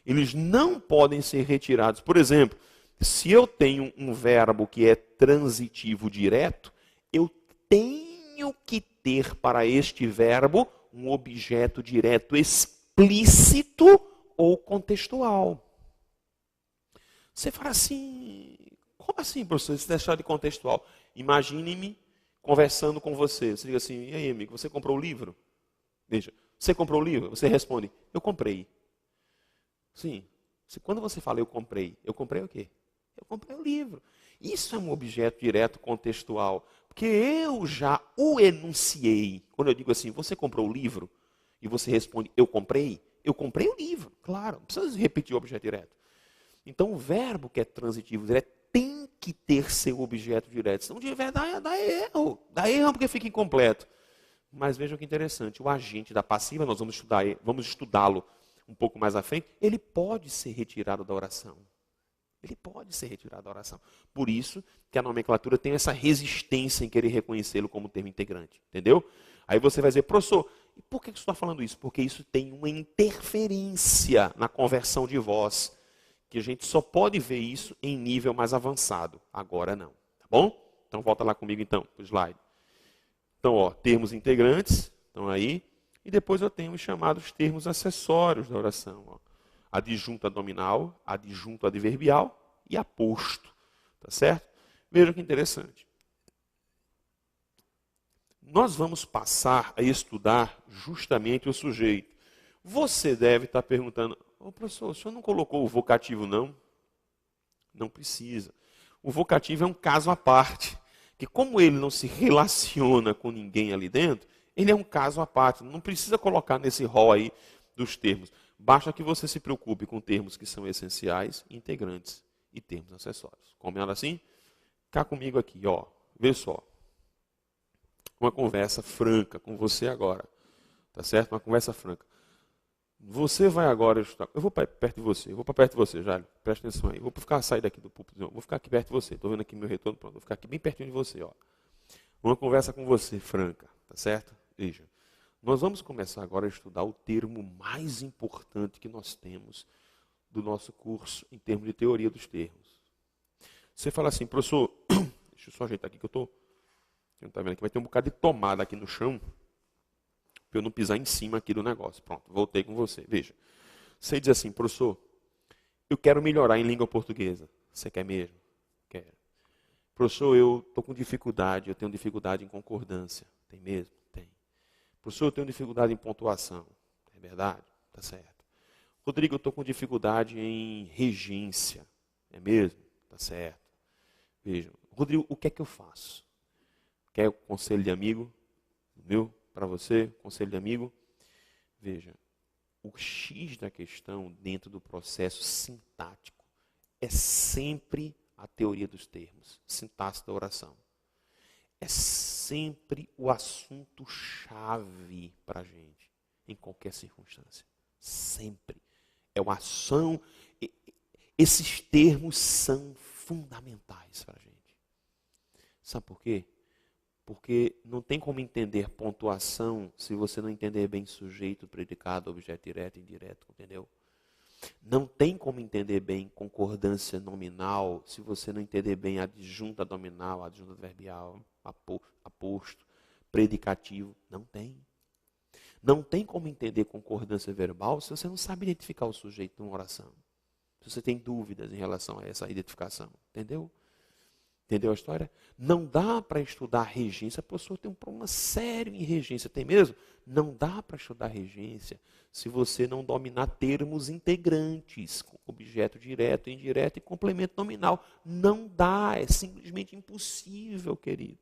[SPEAKER 1] Eles não podem ser retirados. Por exemplo, se eu tenho um verbo que é transitivo direto, eu tenho que ter para este verbo um objeto direto explícito ou contextual. Você fala assim, como assim, professor, se deixar de contextual? Imagine-me conversando com você. Você diga assim, e aí, amigo, você comprou o livro? Veja, você comprou o livro? Você responde, eu comprei. Sim, quando você fala eu comprei o quê? Eu comprei o livro. Isso é um objeto direto contextual. Porque eu já o enunciei. Quando eu digo assim, você comprou o livro? E você responde, eu comprei o livro. Claro, não precisa repetir o objeto direto. Então, o verbo que é transitivo direto tem que ter seu objeto direto. Se não tiver, dá erro. Dá erro porque fica incompleto. Mas vejam que interessante. O agente da passiva, nós vamos estudá-lo um pouco mais à frente. Ele pode ser retirado da oração. Ele pode ser retirado da oração. Por isso que a nomenclatura tem essa resistência em querer reconhecê-lo como termo integrante. Entendeu? Aí você vai dizer, professor, e por que você está falando isso? Porque isso tem uma interferência na conversão de voz, que a gente só pode ver isso em nível mais avançado. Agora não. Tá bom? Então volta lá comigo então, para o slide. Então, ó, termos integrantes, estão aí. E depois eu tenho os chamados termos acessórios da oração. Ó. Adjunto nominal, adjunto adverbial e aposto. Tá certo? Vejam que interessante. Nós vamos passar a estudar justamente o sujeito. Você deve estar perguntando, ô professor, o senhor não colocou o vocativo não? Não precisa. O vocativo é um caso à parte, que como ele não se relaciona com ninguém ali dentro, ele é um caso à parte, não precisa colocar nesse rol aí dos termos. Basta que você se preocupe com termos que são essenciais, integrantes e termos acessórios. Combinado assim? Cá comigo aqui, ó. Vê só. Uma conversa franca com você agora. Tá certo? Uma conversa franca. Você vai agora estudar. Eu vou para perto de você. Eu vou para perto de você, Jálio. Presta atenção aí. Eu vou ficar sair daqui do púlpito. Vou ficar aqui perto de você. Estou vendo aqui meu retorno. Pronto. Vou ficar aqui bem pertinho de você, ó. Uma conversa com você, franca. Tá certo? Veja. Nós vamos começar agora a estudar o termo mais importante que nós temos do nosso curso em termos de teoria dos termos. Você fala assim, professor, deixa eu só ajeitar aqui que eu estou. Você não está vendo aqui? Vai ter um bocado de tomada aqui no chão para eu não pisar em cima aqui do negócio. Pronto, voltei com você. Veja, você diz assim, professor, eu quero melhorar em língua portuguesa. Você quer mesmo? Quero. Professor, eu estou com dificuldade, eu tenho dificuldade em concordância. Tem mesmo? Tem. Professor, eu tenho dificuldade em pontuação. É verdade? Tá certo. Rodrigo, eu estou com dificuldade em regência. É mesmo? Tá certo. Veja, Rodrigo, o que é que eu faço? Quer o conselho de amigo? Meu? Para você, conselho de amigo? Veja, o X da questão dentro do processo sintático é sempre a teoria dos termos, sintaxe da oração. É sempre o assunto-chave para a gente, em qualquer circunstância. Sempre. É uma ação. Esses termos são fundamentais para a gente. Sabe por quê? Porque não tem como entender pontuação se você não entender bem sujeito, predicado, objeto direto e indireto, entendeu? Não tem como entender bem concordância nominal se você não entender bem adjunta nominal, adjunta adverbial, aposto, predicativo. Não tem. Não tem como entender concordância verbal se você não sabe identificar o sujeito numa oração. Se você tem dúvidas em relação a essa identificação, entendeu? Entendeu a história? Não dá para estudar regência. A pessoa tem um problema sério em regência. Tem mesmo? Não dá para estudar regência se você não dominar termos integrantes, objeto direto, indireto e complemento nominal. Não dá, é simplesmente impossível, querido.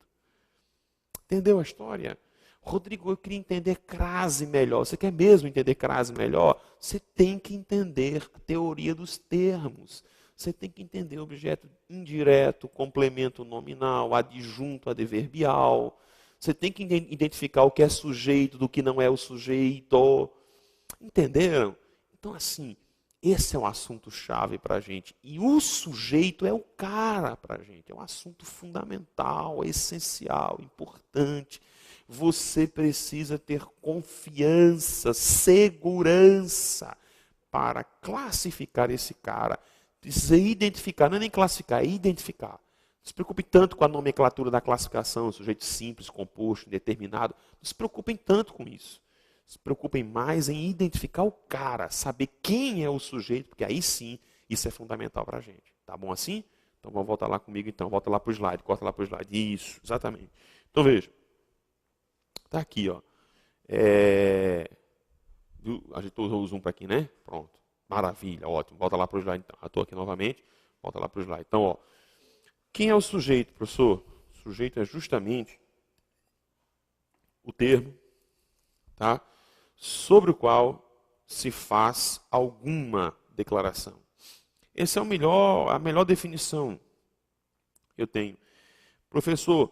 [SPEAKER 1] Entendeu a história? Rodrigo, eu queria entender crase melhor. Você quer mesmo entender crase melhor? Você tem que entender a teoria dos termos. Você tem que entender objeto indireto, complemento nominal, adjunto adverbial. Você tem que identificar o que é sujeito do que não é o sujeito. Entenderam? Então, assim, esse é um assunto-chave para a gente. E o sujeito é o cara para a gente. É um assunto fundamental, essencial, importante. Você precisa ter confiança, segurança para classificar esse cara. Precisa identificar, não é nem classificar, é identificar. Não se preocupe tanto com a nomenclatura da classificação, sujeito simples, composto, indeterminado. Não se preocupem tanto com isso. Se preocupem mais em identificar o cara, saber quem é o sujeito, porque aí sim, isso é fundamental para a gente. Tá bom assim? Então vamos voltar lá comigo então. Volta lá para o slide, corta lá para o slide. Isso, exatamente. Então veja. Está aqui, ó. A gente usou o zoom para aqui, né? Pronto. Maravilha, ótimo. Volta lá para o slide, então. Estou aqui novamente. Volta lá para o slide. Então, ó. Quem é o sujeito, professor? O sujeito é justamente o termo, tá? Sobre o qual se faz alguma declaração. Essa é a melhor definição que eu tenho. Professor,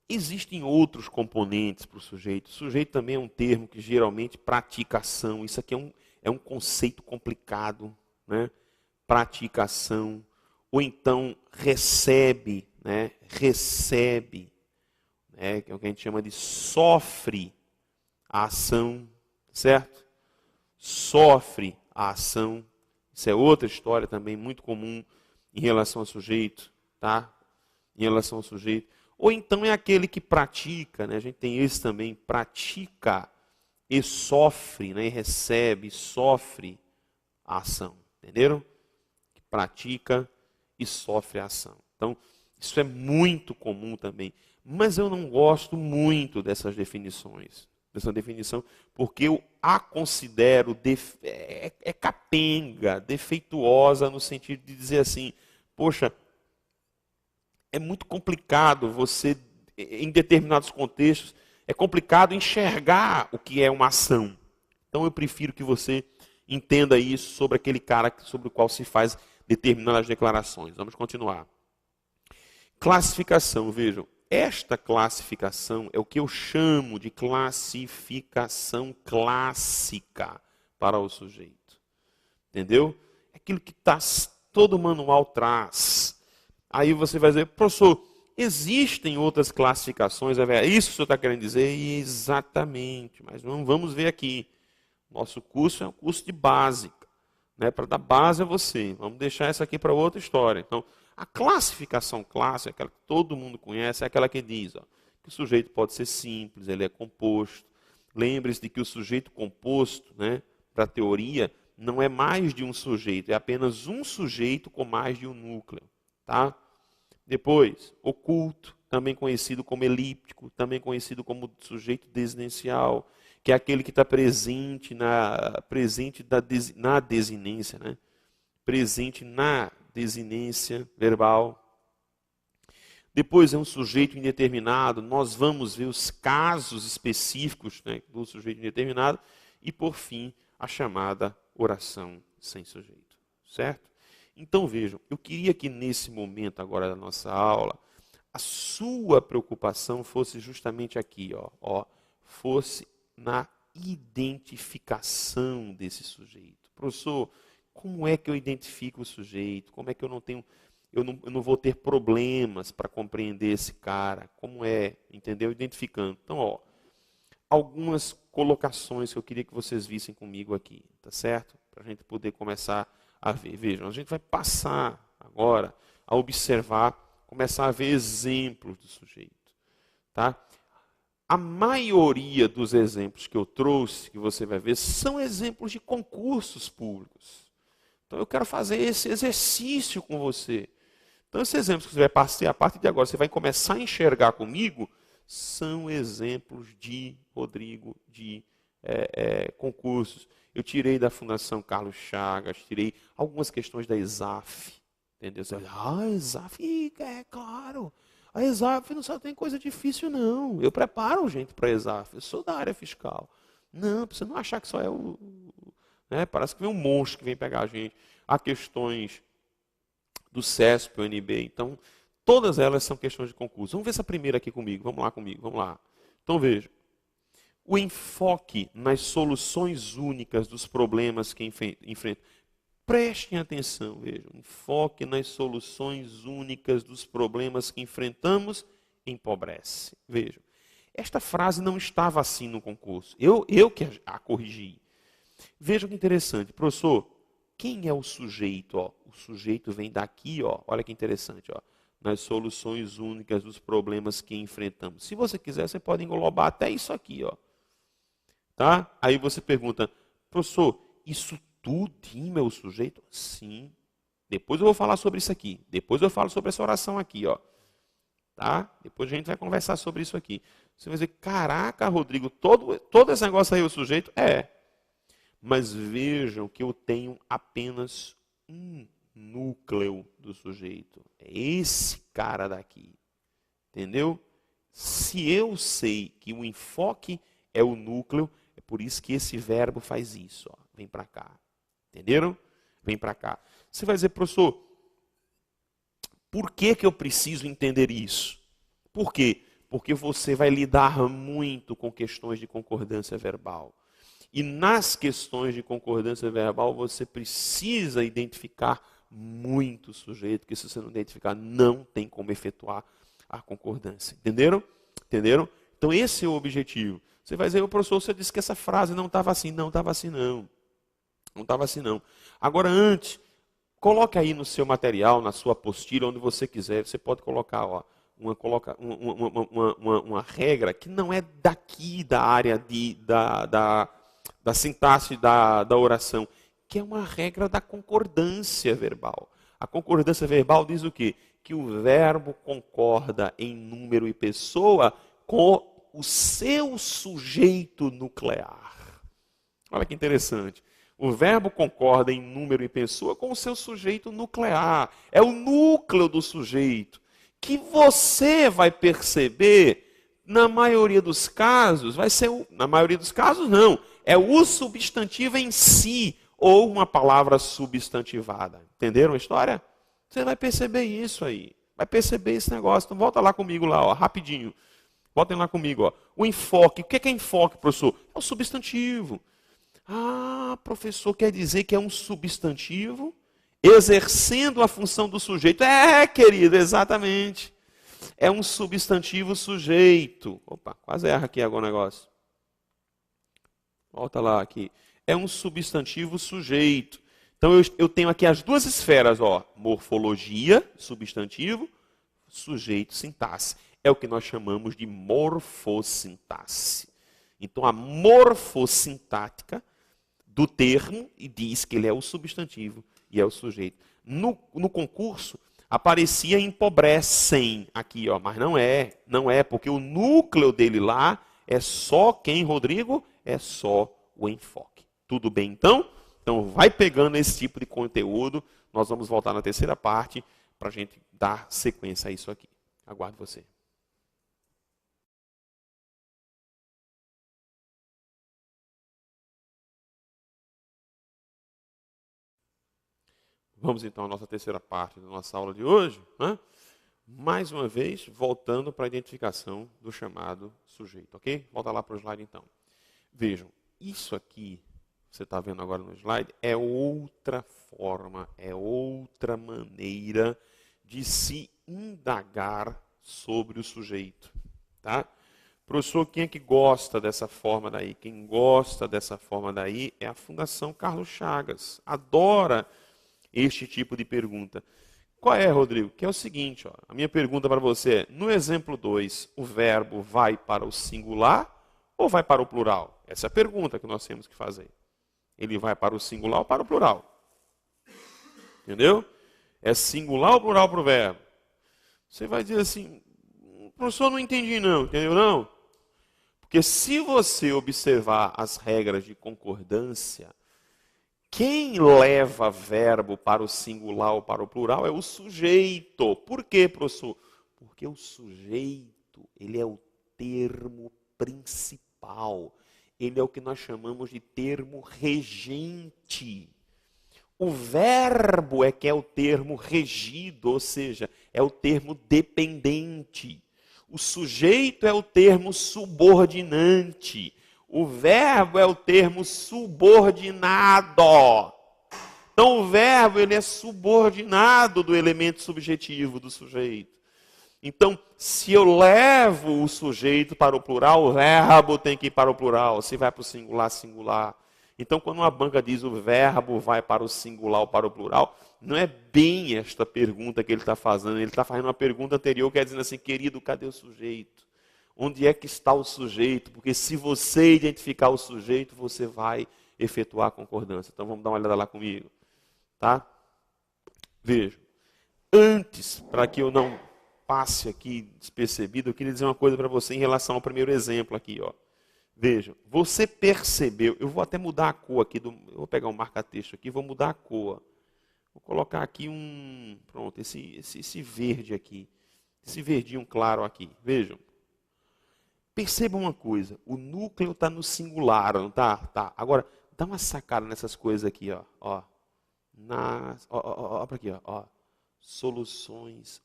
[SPEAKER 1] existem outros componentes para o sujeito. O sujeito também é um termo que geralmente pratica ação. Isso aqui é um conceito complicado, né? Praticação. Ou então recebe, né? Recebe, né? Que é o que a gente chama de sofre a ação, certo? Sofre a ação. Isso é outra história também muito comum em relação ao sujeito, tá? Em relação ao sujeito. Ou então é aquele que pratica, né? A gente tem esse também, pratica e sofre, né? E recebe, sofre a ação. Entenderam? Pratica e sofre a ação. Então, isso é muito comum também. Mas eu não gosto muito dessas definições. Dessa definição, porque eu a considero capenga, defeituosa, no sentido de dizer assim, poxa, é muito complicado você, em determinados contextos, é complicado enxergar o que é uma ação. Então eu prefiro que você entenda isso sobre aquele cara sobre o qual se faz determinadas declarações. Vamos continuar. Classificação, vejam. Esta classificação é o que eu chamo de classificação clássica para o sujeito. Entendeu? É aquilo que todo manual traz. Aí você vai dizer, professor, existem outras classificações? É isso que o senhor está querendo dizer? Exatamente, mas vamos ver aqui. Nosso curso é um curso de básica. Né? Para dar base a você. Vamos deixar essa aqui para outra história. Então, a classificação clássica, aquela que todo mundo conhece, é aquela que diz que o sujeito pode ser simples, ele é composto. Lembre-se de que o sujeito composto, né, para a teoria, não é mais de um sujeito, é apenas um sujeito com mais de um núcleo. Tá? Depois, oculto, também conhecido como elíptico, também conhecido como sujeito desinencial, que é aquele que está presente na desinência, né? Presente na desinência verbal. Depois é um sujeito indeterminado, nós vamos ver os casos específicos, né, do sujeito indeterminado. E, por fim, a chamada oração sem sujeito. Certo? Então, vejam, eu queria que nesse momento agora da nossa aula, a sua preocupação fosse justamente aqui, fosse na identificação desse sujeito. Professor, como é que eu identifico o sujeito? Como é que eu não vou ter problemas para compreender esse cara? Como é, entendeu? Identificando. Então, algumas colocações que eu queria que vocês vissem comigo aqui, tá certo? Para a gente poder começar a ver. Vejam, a gente vai passar agora a observar, começar a ver exemplos do sujeito, tá? A maioria dos exemplos que eu trouxe, que você vai ver, são exemplos de concursos públicos. Então eu quero fazer esse exercício com você. Então esses exemplos que você vai passar, a partir de agora, você vai começar a enxergar comigo, são exemplos de, Rodrigo, de concursos. Eu tirei da Fundação Carlos Chagas, tirei algumas questões da ESAF. Entendeu? Você vai, ESAF, é claro. A ESAF não só tem coisa difícil, não. Eu preparo gente para a ESAF. Eu sou da área fiscal. Não, para você não achar que só é o... Né? Parece que vem um monstro que vem pegar a gente. Há questões do CESP, o UNB. Então, todas elas são questões de concurso. Vamos ver essa primeira aqui comigo. Vamos lá comigo, vamos lá. Então, veja. O enfoque nas soluções únicas dos problemas que enfrenta. Prestem atenção, vejam. Enfoque nas soluções únicas dos problemas que enfrentamos empobrece. Vejam. Esta frase não estava assim no concurso. Eu que a corrigi. Vejam que interessante. Professor, quem é o sujeito? O sujeito vem daqui, olha que interessante. Nas soluções únicas dos problemas que enfrentamos. Se você quiser, você pode englobar até isso aqui. Tá? Aí você pergunta, professor, isso tudinho é o sujeito? Sim. Depois eu vou falar sobre isso aqui. Depois eu falo sobre essa oração aqui. Tá? Depois a gente vai conversar sobre isso aqui. Você vai dizer, caraca, Rodrigo, todo esse negócio aí é o sujeito? É. Mas vejam que eu tenho apenas um núcleo do sujeito. É esse cara daqui. Entendeu? Se eu sei que o enfoque é o núcleo, é por isso que esse verbo faz isso. Vem para cá. Entenderam? Vem para cá. Você vai dizer, professor, por que eu preciso entender isso? Por quê? Porque você vai lidar muito com questões de concordância verbal. E nas questões de concordância verbal, você precisa identificar muito o sujeito, porque se você não identificar, não tem como efetuar a concordância. Entenderam? Entenderam? Então esse é o objetivo. Você vai dizer, professor, você disse que essa frase não estava assim. Não estava assim, não. Não estava assim, não. Agora, antes, coloque aí no seu material, na sua apostila, onde você quiser. Você pode colocar, uma regra que não é daqui da área da sintaxe da oração, que é uma regra da concordância verbal. A concordância verbal diz o quê? Que o verbo concorda em número e pessoa com o seu sujeito nuclear. Olha que interessante. O verbo concorda em número e pessoa com o seu sujeito nuclear. É o núcleo do sujeito. Que você vai perceber, na maioria dos casos, na maioria dos casos não, é o substantivo em si, ou uma palavra substantivada. Entenderam a história? Você vai perceber isso aí. Vai perceber esse negócio. Então volta lá comigo lá, ó, rapidinho. Voltem lá comigo. Ó. O enfoque. O que é enfoque, professor? É o substantivo. Ah, professor, quer dizer que é um substantivo exercendo a função do sujeito. É, querido, exatamente. É um substantivo sujeito. Opa, quase erra aqui agora o negócio. Volta lá aqui. É um substantivo sujeito. Então eu tenho aqui as duas esferas, ó, morfologia, substantivo, sujeito, sintaxe. É o que nós chamamos de morfossintaxe. Então a morfossintática do termo e diz que ele é o substantivo e é o sujeito. No concurso aparecia empobrecem aqui, ó, mas não é, porque o núcleo dele lá é só quem, Rodrigo? É só o enfoque. Tudo bem então? Então vai pegando esse tipo de conteúdo, nós vamos voltar na terceira parte para a gente dar sequência a isso aqui. Aguardo você. Vamos então à nossa terceira parte da nossa aula de hoje. Né? Mais uma vez, voltando para a identificação do chamado sujeito, ok? Volta lá para o slide então. Vejam, isso aqui, você está vendo agora no slide, é outra forma, é outra maneira de se indagar sobre o sujeito. Tá? Professor, quem é que gosta dessa forma daí? Quem gosta dessa forma daí é a Fundação Carlos Chagas. Adora este tipo de pergunta. Qual é, Rodrigo? Que é o seguinte, ó, a minha pergunta para você é, no exemplo 2, o verbo vai para o singular ou vai para o plural? Essa é a pergunta que nós temos que fazer. Ele vai para o singular ou para o plural? Entendeu? É singular ou plural para o verbo? Você vai dizer assim, professor, não entendi não, entendeu não? Porque se você observar as regras de concordância, quem leva verbo para o singular ou para o plural é o sujeito. Por quê, professor? Porque o sujeito, ele é o termo principal. Ele é o que nós chamamos de termo regente. O verbo é que é o termo regido, ou seja, é o termo dependente. O sujeito é o termo subordinante. O verbo é o termo subordinado. Então o verbo ele é subordinado do elemento subjetivo do sujeito. Então, se eu levo o sujeito para o plural, o verbo tem que ir para o plural. Se vai para o singular, singular. Então, quando uma banca diz o verbo vai para o singular ou para o plural, não é bem esta pergunta que ele está fazendo. Ele está fazendo uma pergunta anterior, que é dizendo assim, querido, cadê o sujeito? Onde é que está o sujeito? Porque se você identificar o sujeito, você vai efetuar a concordância. Então, vamos dar uma olhada lá comigo. Tá? Veja. Antes, para que eu não passe aqui despercebido, eu queria dizer uma coisa para você em relação ao primeiro exemplo aqui, ó. Veja, você percebeu, eu vou até mudar a cor aqui, eu vou pegar um marca-texto aqui, vou mudar a cor. Vou colocar aqui pronto, esse verde aqui, esse verdinho claro aqui, vejam. Percebam uma coisa, o núcleo está no singular, não está? Tá. Agora, dá uma sacada nessas coisas aqui, ó. Ó para aqui, ó. Soluções,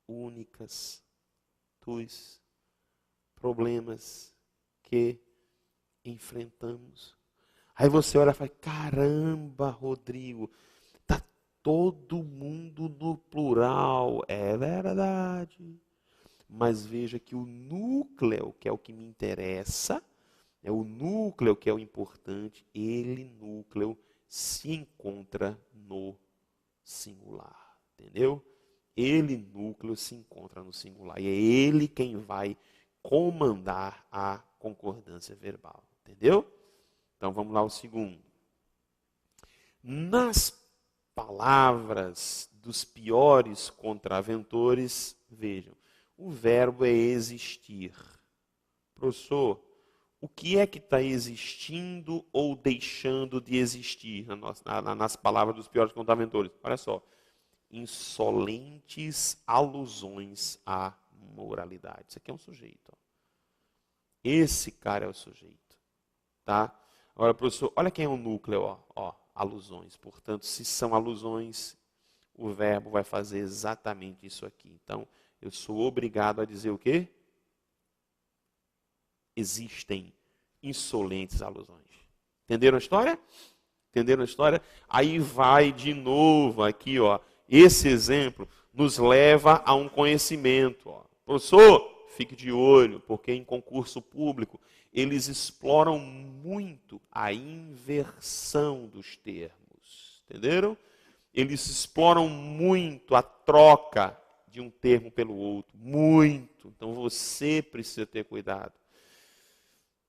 [SPEAKER 1] únicas dos problemas que enfrentamos. Aí você olha e fala, caramba, Rodrigo, está todo mundo no plural. É verdade. Mas veja que o núcleo, que é o que me interessa, é o núcleo que é o importante, ele, núcleo, se encontra no singular. Entendeu? ele, núcleo, se encontra no singular. E é ele quem vai comandar a concordância verbal. Entendeu? Então vamos lá o segundo. Nas palavras dos piores contraventores, vejam, o verbo é existir. Professor, o que é que está existindo ou deixando de existir nas palavras dos piores contraventores? Olha só, insolentes alusões à moralidade. Isso aqui é um sujeito. Ó. Esse cara é o sujeito. Tá? Agora, professor, olha quem é o núcleo. Ó, alusões. Portanto, se são alusões, o verbo vai fazer exatamente isso aqui. Então, eu sou obrigado a dizer o quê? Existem insolentes alusões. Entenderam a história? Entenderam a história? Aí vai de novo aqui, ó. Esse exemplo nos leva a um conhecimento. Ó. Professor, fique de olho, porque em concurso público eles exploram muito a inversão dos termos. Entenderam? Eles exploram muito a troca de um termo pelo outro. Muito. Então você precisa ter cuidado.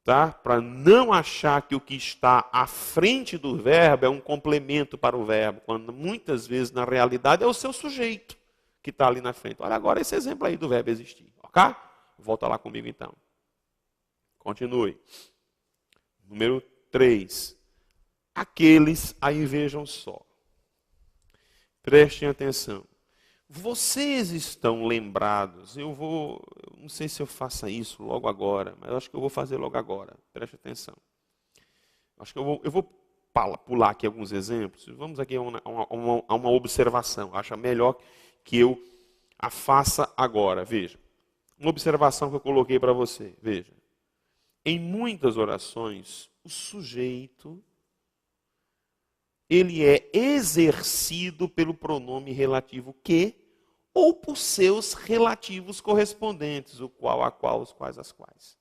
[SPEAKER 1] Tá? Para não achar que o que está à frente do verbo é um complemento para o verbo, quando muitas vezes, na realidade, é o seu sujeito que está ali na frente. Olha agora esse exemplo aí do verbo existir. Ok? Volta lá comigo então. Continue. Número 3. Aqueles, aí vejam só. Prestem atenção. Vocês estão lembrados, eu não sei se eu faça isso logo agora, mas eu acho que eu vou fazer logo agora, preste atenção. Acho que eu vou pular aqui alguns exemplos, vamos aqui a uma observação, acho melhor que eu a faça agora, veja. Uma observação que eu coloquei para você, veja. Em muitas orações, o sujeito, ele é exercido pelo pronome relativo que ou por seus relativos correspondentes, o qual, a qual, os quais, as quais.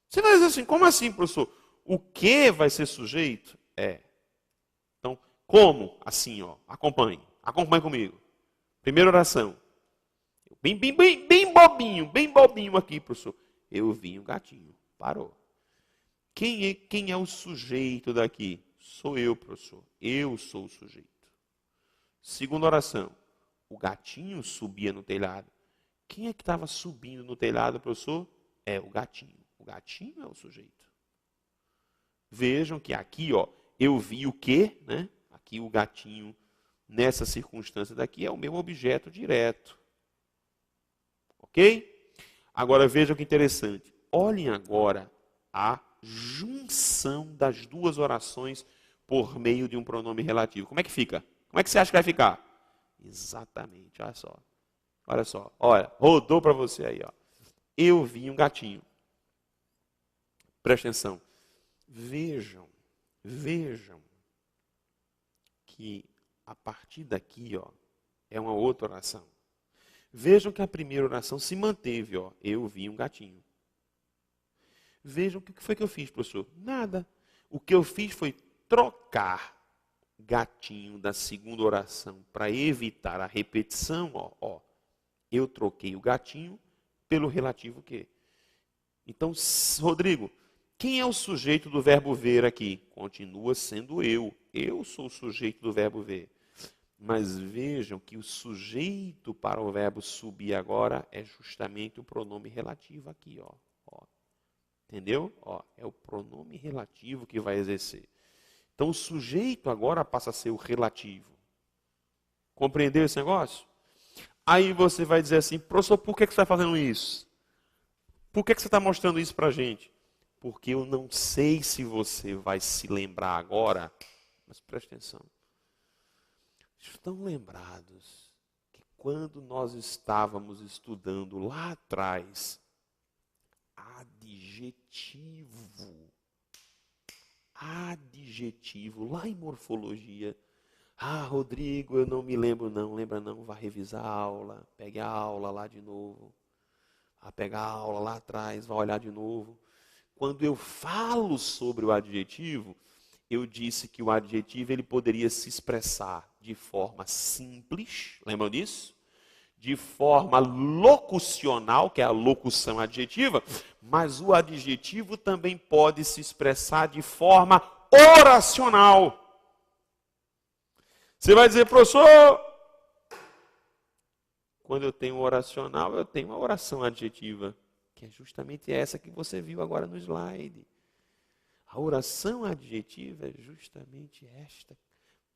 [SPEAKER 1] Você vai dizer assim, como assim, professor? O que vai ser sujeito? Então, como? Assim, ó, acompanhe comigo. Primeira oração. Bem bobinho aqui, professor. Eu vi um gatinho. Parou. Quem é o sujeito daqui? Sou eu, professor. Eu sou o sujeito. Segunda oração. O gatinho subia no telhado. Quem é que estava subindo no telhado, professor? É o gatinho. O gatinho é o sujeito. Vejam que aqui, ó, eu vi o quê? Né? Aqui o gatinho, nessa circunstância daqui, é o meu objeto direto. Ok? Agora vejam que interessante. Olhem agora a junção das duas orações por meio de um pronome relativo. Como é que fica? Como é que você acha que vai ficar? Exatamente, olha só. Olha só, olha, rodou para você aí, ó. Eu vi um gatinho. Presta atenção. Vejam que a partir daqui, ó, é uma outra oração. Vejam que a primeira oração se manteve, ó. Eu vi um gatinho. Vejam o que foi que eu fiz, professor? Nada. O que eu fiz foi trocar gatinho da segunda oração para evitar a repetição, ó. Eu troquei o gatinho pelo relativo que. Então, Rodrigo, quem é o sujeito do verbo ver aqui? Continua sendo eu. Eu sou o sujeito do verbo ver. Mas vejam que o sujeito para o verbo subir agora é justamente o pronome relativo aqui, ó. Entendeu? Ó, é o pronome relativo que vai exercer. Então, o sujeito agora passa a ser o relativo. Compreendeu esse negócio? Aí você vai dizer assim, professor, por que você está fazendo isso? Por que você está mostrando isso para a gente? Porque eu não sei se você vai se lembrar agora, mas preste atenção. Estão lembrados que quando nós estávamos estudando lá atrás, adjetivo, lá em morfologia. Rodrigo, eu não me lembro não, lembra não, vá revisar a aula, pegue a aula lá de novo. Pegar a aula lá atrás, vai olhar de novo. Quando eu falo sobre o adjetivo, eu disse que o adjetivo ele poderia se expressar de forma simples, lembram disso? de forma locucional, que é a locução adjetiva, mas o adjetivo também pode se expressar de forma oracional. Você vai dizer, professor, quando eu tenho oracional, eu tenho uma oração adjetiva, que é justamente essa que você viu agora no slide. A oração adjetiva é justamente esta,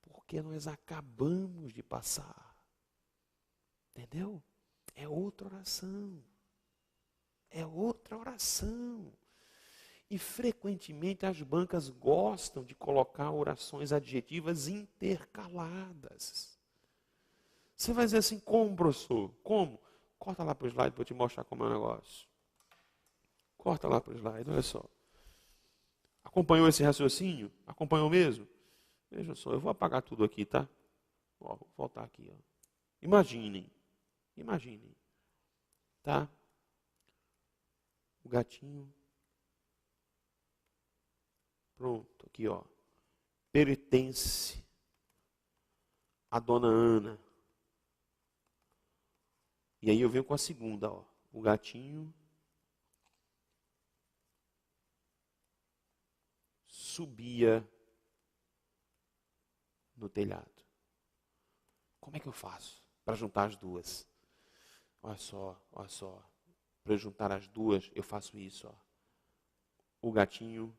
[SPEAKER 1] porque nós acabamos de passar. Entendeu? É outra oração. É outra oração. E frequentemente as bancas gostam de colocar orações adjetivas intercaladas. Você vai dizer assim, como, professor? Como? Corta lá para o slide para eu te mostrar como é o negócio. Corta lá para o slide, olha só. Acompanhou esse raciocínio? Acompanhou mesmo? Veja só, eu vou apagar tudo aqui, tá? Ó, vou voltar aqui. Ó. Imaginem, tá? O gatinho. Pronto, aqui, ó. Pertence a dona Ana. E aí eu venho com a segunda, ó. O gatinho subia no telhado. Como é que eu faço para juntar as duas? Olha só. Para juntar as duas, eu faço isso, ó. O gatinho,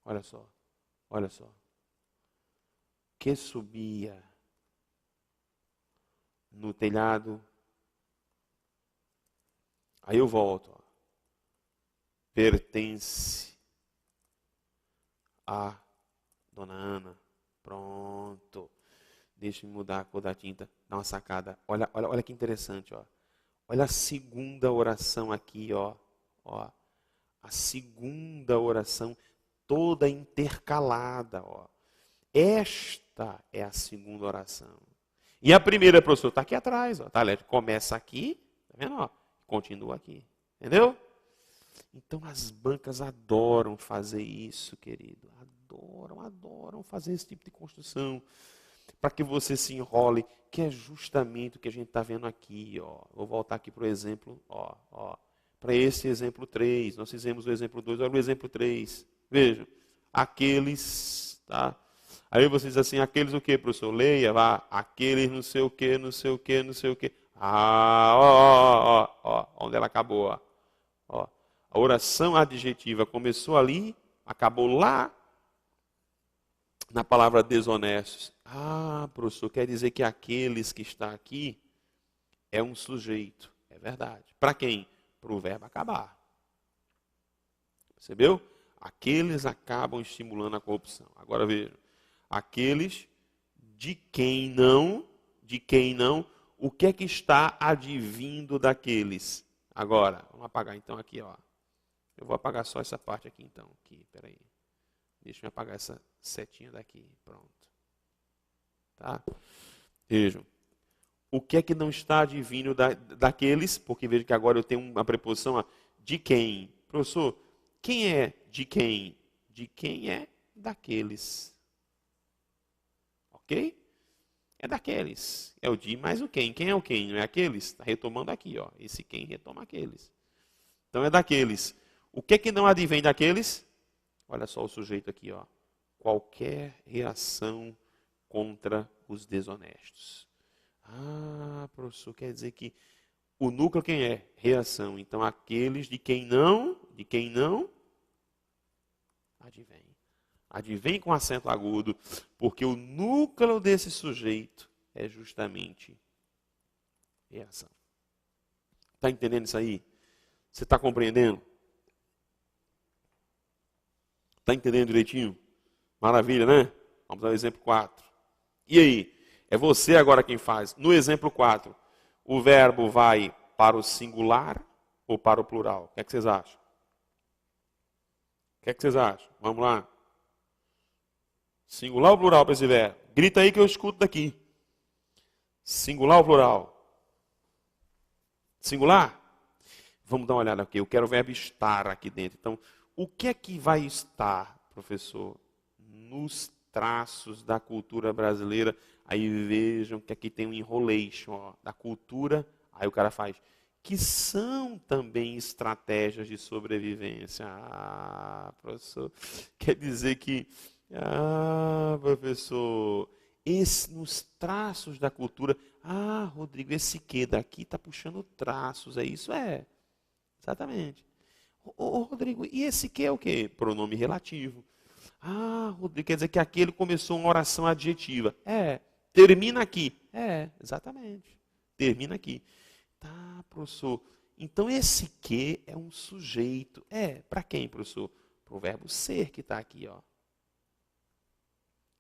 [SPEAKER 1] olha só. Que subia no telhado. Aí eu volto, ó. Pertence a dona Ana. Pronto. Deixa eu mudar a cor da tinta. Dá uma sacada. Olha que interessante, ó. Olha a segunda oração aqui, ó. A segunda oração toda intercalada, ó. Esta é a segunda oração. E a primeira, professor, está aqui atrás, ó. Tá, começa aqui, tá vendo, ó? Continua aqui. Entendeu? Então as bancas adoram fazer isso, querido. Adoram fazer esse tipo de construção. Para que você se enrole, que é justamente o que a gente está vendo aqui. Ó. Vou voltar aqui para o exemplo, para esse exemplo 3. Nós fizemos o exemplo 2, olha o exemplo 3. Vejam, aqueles, tá? Aí você diz assim, aqueles o quê, professor? Leia, vá. Aqueles não sei o quê. Onde ela acabou, ó. A oração adjetiva começou ali, acabou lá, na palavra desonestos. Ah, professor, quer dizer que aqueles que está aqui é um sujeito. É verdade. Para quem? Para o verbo acabar. Percebeu? Aqueles acabam estimulando a corrupção. Agora vejam. Aqueles de quem não, o que é que está advindo daqueles? Agora, vamos apagar então aqui, ó. Eu vou apagar só essa parte aqui então. Aqui, peraí. Deixa eu apagar essa setinha daqui. Pronto. Tá? Vejam. O que é que não está advindo daqueles? Porque veja que agora eu tenho uma preposição a de quem. Professor, quem é de quem? De quem é daqueles. Ok? É daqueles. É o de mais o quem. Quem é o quem? Não é aqueles? Está retomando aqui, ó. Esse quem retoma aqueles. Então é daqueles. O que é que não advém daqueles? Olha só o sujeito aqui, ó. Qualquer reação contra os desonestos. Ah, professor, quer dizer que o núcleo quem é? Reação. Então aqueles de quem não advém. Advém com acento agudo, porque o núcleo desse sujeito é justamente reação. Está entendendo isso aí? Você está compreendendo? Está entendendo direitinho? Maravilha, né? Vamos dar o exemplo 4. E aí? É você agora quem faz. No exemplo 4, o verbo vai para o singular ou para o plural? O que é que vocês acham? Vamos lá. Singular ou plural para esse verbo? Grita aí que eu escuto daqui. Singular ou plural? Singular? Vamos dar uma olhada aqui. Eu quero o verbo estar aqui dentro. Então, o que é que vai estar, professor? Nos traços da cultura brasileira. Aí vejam que aqui tem um enrolation, ó, da cultura. Aí o cara faz, que são também estratégias de sobrevivência. Ah, professor, quer dizer que, professor, nos traços da cultura, Rodrigo, esse que daqui está puxando traços, é isso? É, exatamente. Rodrigo, e esse que é o quê? Pronome relativo. Rodrigo, quer dizer que aquele começou uma oração adjetiva. É, termina aqui. É, exatamente. Termina aqui. Tá, professor. Então esse que é um sujeito. É, para quem, professor? Para o verbo ser que está aqui, ó.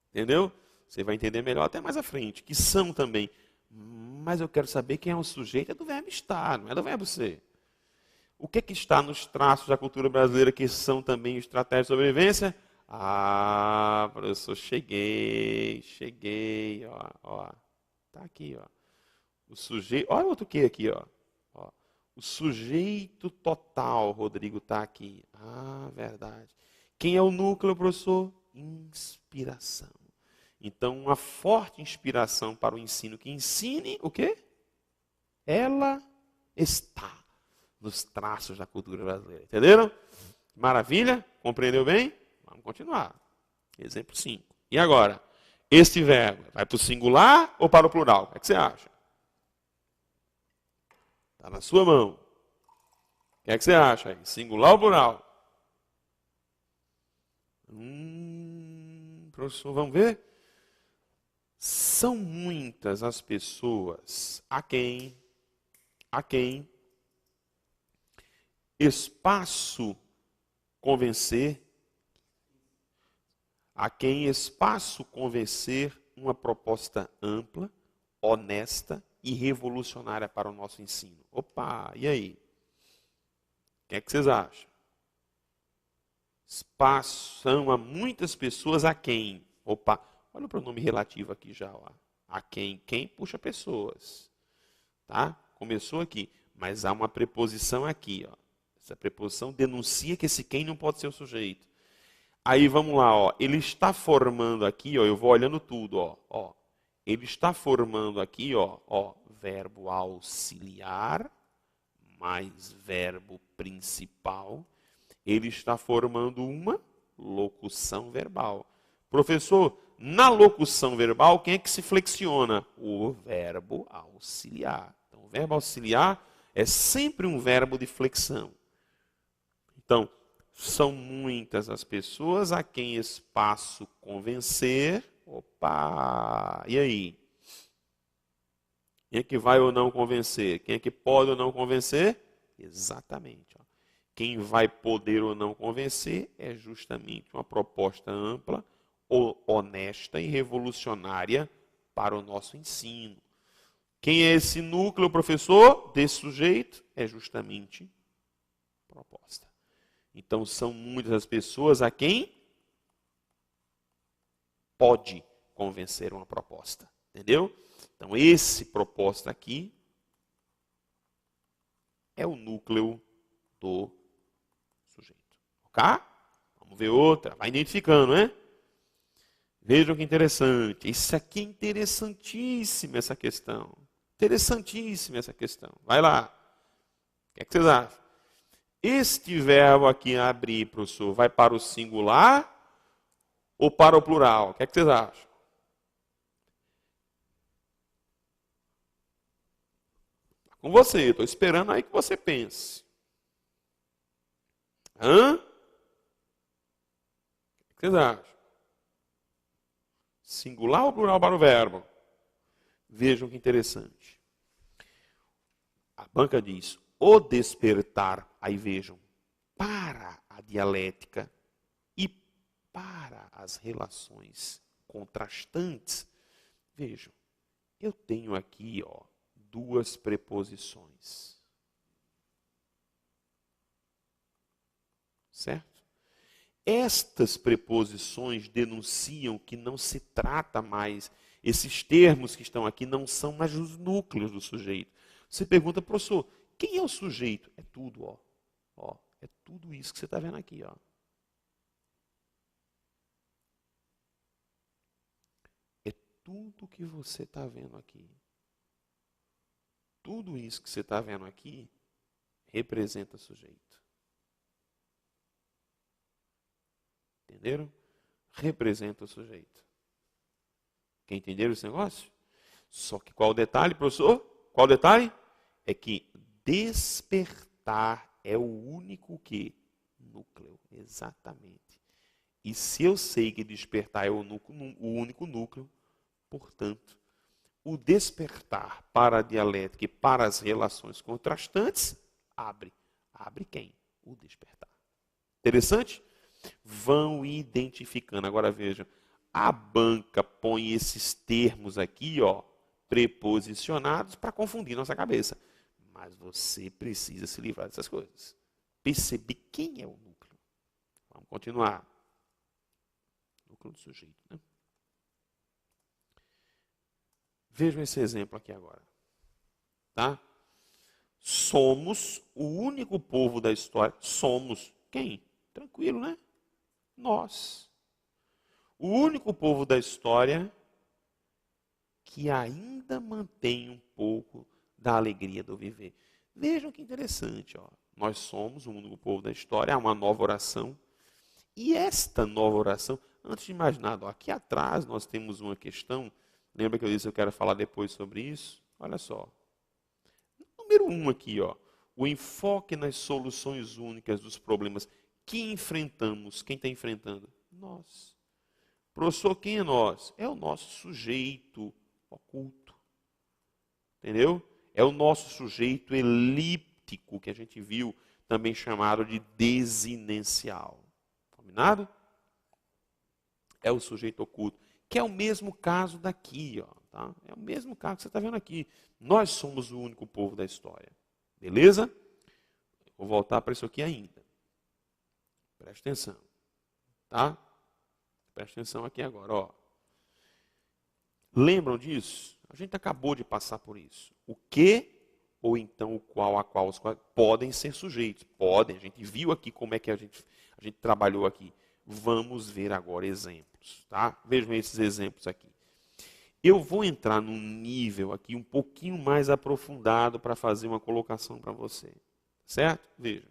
[SPEAKER 1] Entendeu? Você vai entender melhor até mais à frente. Que são também. Mas eu quero saber quem é o sujeito. É do verbo estar, não é do verbo ser. O que está nos traços da cultura brasileira que são também estratégias de sobrevivência? Professor, cheguei, ó. Tá aqui, ó. O sujeito, olha outro que aqui, ó. O sujeito total, Rodrigo, está aqui. Verdade. Quem é o núcleo, professor? Inspiração. Então, uma forte inspiração para o ensino que ensine o quê? Ela está nos traços da cultura brasileira. Entenderam? Maravilha? Compreendeu bem? Vamos continuar. Exemplo 5. E agora? Este verbo vai para o singular ou para o plural? O que você acha? Está na sua mão. O que é que você acha aí? Singular ou plural? Professor, vamos ver? São muitas as pessoas a quem espaço convencer, uma proposta ampla, honesta e revolucionária para o nosso ensino. Opa, e aí? O que é que vocês acham? Espaço são a muitas pessoas a quem? Opa, olha o pronome relativo aqui já. Ó. A quem? Quem puxa pessoas. Tá? Começou aqui, mas há uma preposição aqui. Ó. Essa preposição denuncia que esse quem não pode ser o sujeito. Aí vamos lá, ó. Ele está formando aqui, ó, eu vou olhando tudo, ó. Ele está formando aqui, ó, verbo auxiliar mais verbo principal. Ele está formando uma locução verbal. Professor, na locução verbal, quem é que se flexiona? O verbo auxiliar. Então, o verbo auxiliar é sempre um verbo de flexão. Então, são muitas as pessoas a quem espaço convencer. Opa! E aí? Quem é que vai ou não convencer? Quem é que pode ou não convencer? Exatamente. Ó. Quem vai poder ou não convencer é justamente uma proposta ampla, honesta e revolucionária para o nosso ensino. Quem é esse núcleo, professor, desse sujeito? É justamente proposta. Então, são muitas as pessoas a quem pode convencer uma proposta. Entendeu? Então, esse proposta aqui é o núcleo do sujeito. Ok? Vamos ver outra. Vai identificando, né? Vejam que interessante. Isso aqui é interessantíssima, essa questão. Interessantíssima essa questão. Vai lá. O que é que vocês acham? Este verbo aqui, abrir, professor, vai para o singular ou para o plural? O que é que vocês acham? Tá com você, estou esperando aí que você pense. O que vocês acham? Singular ou plural para o verbo? Vejam que interessante. A banca diz, o despertar, aí vejam, para a dialética e para as relações contrastantes. Vejam, eu tenho aqui, ó, duas preposições. Certo? Estas preposições denunciam que não se trata mais, esses termos que estão aqui não são mais os núcleos do sujeito. Você pergunta, professor, quem é o sujeito? É tudo, ó. É tudo isso que você está vendo aqui, ó. tudo que você está vendo aqui, tudo isso que você está vendo aqui, representa sujeito. Entenderam? Representa o sujeito. Quem entenderam esse negócio? Só que qual o detalhe, professor? Qual o detalhe? É que despertar é o único que? Núcleo. Exatamente. E se eu sei que despertar é o único núcleo, portanto, o despertar para a dialética e para as relações contrastantes, abre. Abre quem? O despertar. Interessante? Vão identificando. Agora vejam, a banca põe esses termos aqui, ó, preposicionados para confundir nossa cabeça. Mas você precisa se livrar dessas coisas. Perceber quem é o núcleo. Vamos continuar. Núcleo do sujeito, né? Vejam esse exemplo aqui agora. Tá? Somos o único povo da história. Somos quem? Tranquilo, né? Nós. O único povo da história que ainda mantém um pouco da alegria do viver. Vejam que interessante, ó. Nós somos o único povo da história, há uma nova oração. E esta nova oração, antes de imaginar, ó, aqui atrás nós temos uma questão. Lembra que eu disse que eu quero falar depois sobre isso? Olha só. Número 1 aqui, ó. O enfoque nas soluções únicas dos problemas que enfrentamos. Quem está enfrentando? Nós. Professor, quem é nós? É o nosso sujeito oculto. Entendeu? É o nosso sujeito elíptico, que a gente viu, também chamado de desinencial. Combinado? É o sujeito oculto. Que é o mesmo caso daqui, ó, tá? É o mesmo caso que você está vendo aqui. Nós somos o único povo da história. Beleza? Vou voltar para isso aqui ainda. Preste atenção. Tá? Preste atenção aqui agora, ó. Lembram disso? A gente acabou de passar por isso. O que ou então o qual, a qual, os quais podem ser sujeitos. Podem. A gente viu aqui como é que a gente trabalhou aqui. Vamos ver agora exemplos, tá? Vejam esses exemplos aqui. Eu vou entrar num nível aqui um pouquinho mais aprofundado para fazer uma colocação para você. Certo? Veja.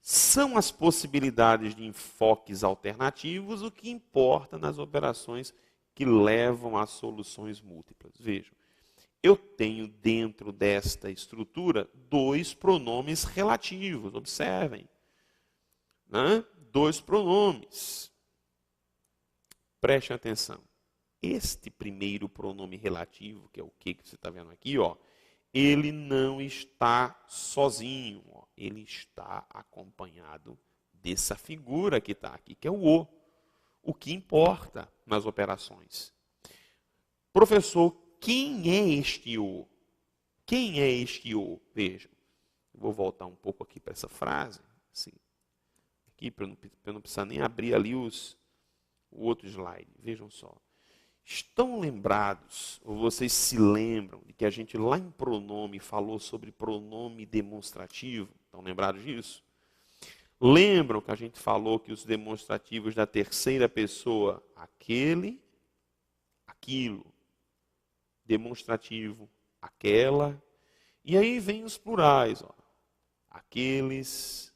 [SPEAKER 1] São as possibilidades de enfoques alternativos o que importa nas operações que levam a soluções múltiplas. Vejam, eu tenho dentro desta estrutura 2 pronomes relativos, observem. Né? 2 pronomes. Preste atenção. Este primeiro pronome relativo, que é o que você está vendo aqui, ó, ele não está sozinho, ó, ele está acompanhado dessa figura que está aqui, que é o. O que importa nas operações. Professor, quem é este o? Quem é este o? Vejam, eu vou voltar um pouco aqui para essa frase, assim, aqui para eu não precisar nem abrir ali o outro slide. Vejam só. Estão lembrados, ou vocês se lembram, de que a gente lá em pronome falou sobre pronome demonstrativo? Estão lembrados disso? Lembram que a gente falou que os demonstrativos da terceira pessoa, aquele, aquilo, demonstrativo, aquela, e aí vem os plurais, ó, aqueles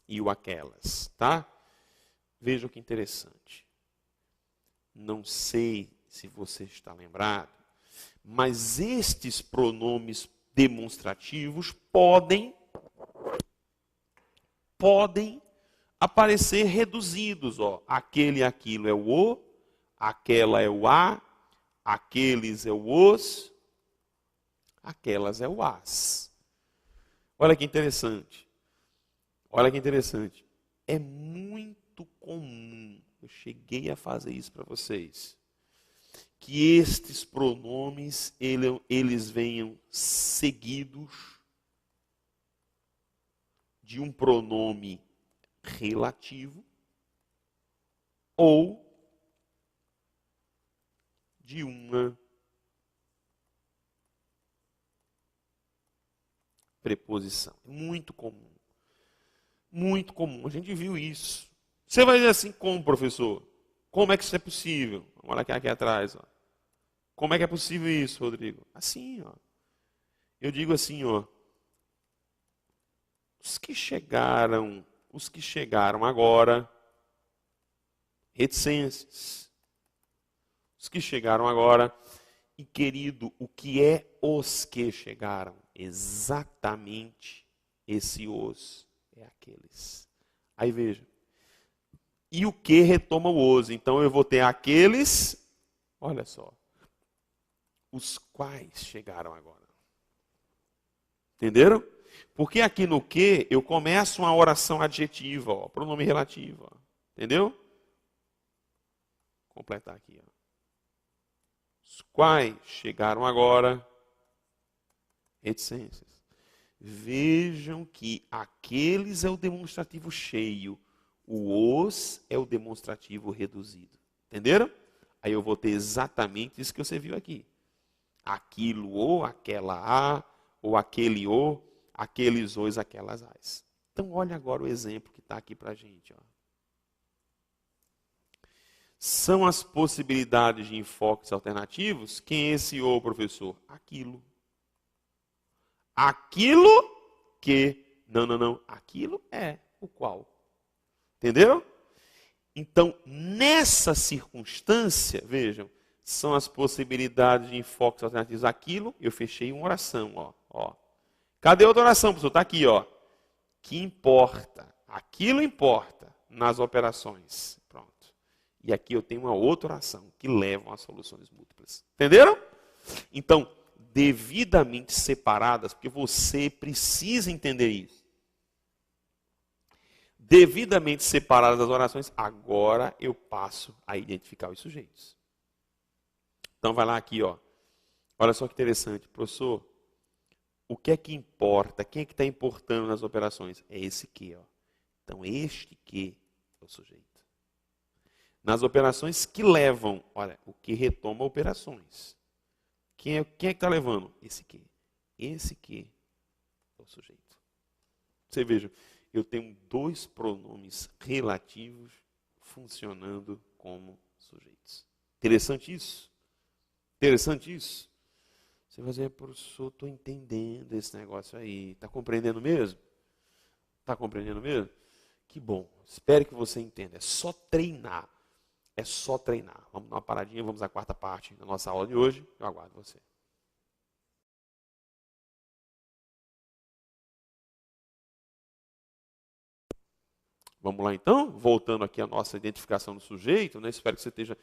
[SPEAKER 1] e o aquelas, tá? Vejam que interessante. Não sei se você está lembrado, mas estes pronomes demonstrativos podem aparecer reduzidos. Ó. Aquele e aquilo é o o, aquela é o a, aqueles é o os, aquelas é o as. Olha que interessante. Olha que interessante. É muito comum, eu cheguei a fazer isso para vocês, que estes pronomes eles venham seguidos de um pronome relativo ou de uma preposição. Muito comum. Muito comum. A gente viu isso. Você vai dizer assim, como, professor? Como é que isso é possível? Vamos olhar aqui atrás. Ó. Como é que é possível isso, Rodrigo? Assim, ó. Eu digo assim, ó. Os que chegaram agora, reticências. Os que chegaram agora, e querido, o que é os que chegaram? Exatamente esse os é aqueles. Aí veja. E o que retoma o os? Então eu vou ter aqueles, olha só, os quais chegaram agora. Entenderam? Porque aqui no que eu começo uma oração adjetiva, ó, pronome relativo. Ó, entendeu? Vou completar aqui. Ó. Os quais chegaram agora, reticências. Vejam que aqueles é o demonstrativo cheio, o os é o demonstrativo reduzido. Entenderam? Aí eu vou ter exatamente isso que você viu aqui. Aquilo ou aquela a, ou aquele o, aqueles os, aquelas as. Então olha agora o exemplo que está aqui para a gente. Ó. São as possibilidades de enfoques alternativos. Quem é esse o, professor? Aquilo. Aquilo que... Não. Aquilo é o qual. Entenderam? Então, nessa circunstância, vejam, são as possibilidades de enfoques alternativos. Aquilo, eu fechei uma oração. Ó. Cadê a outra oração, professor? Está aqui. Ó. Que importa. Aquilo importa nas operações. Pronto. E aqui eu tenho uma outra oração que levam a soluções múltiplas. Entenderam? Então, devidamente separadas, porque você precisa entender isso. Devidamente separadas as orações, agora eu passo a identificar os sujeitos. Então vai lá aqui, ó. Olha só que interessante, professor. O que é que importa? Quem é que está importando nas operações? É esse que, ó. Então este que é o sujeito. Nas operações que levam, olha, o que retoma operações. Quem é que está levando? Esse que. Esse que é o sujeito. Você veja, eu tenho dois pronomes relativos funcionando como sujeitos. Interessante isso? Interessante isso? Você vai dizer, professor, estou entendendo esse negócio aí. Está compreendendo mesmo? Está compreendendo mesmo? Que bom. Espero que você entenda. É só treinar. É só treinar. Vamos dar uma paradinha, vamos à quarta parte da nossa aula de hoje. Eu aguardo você. Vamos lá então? Voltando aqui à nossa identificação do sujeito, né? Espero que você esteja,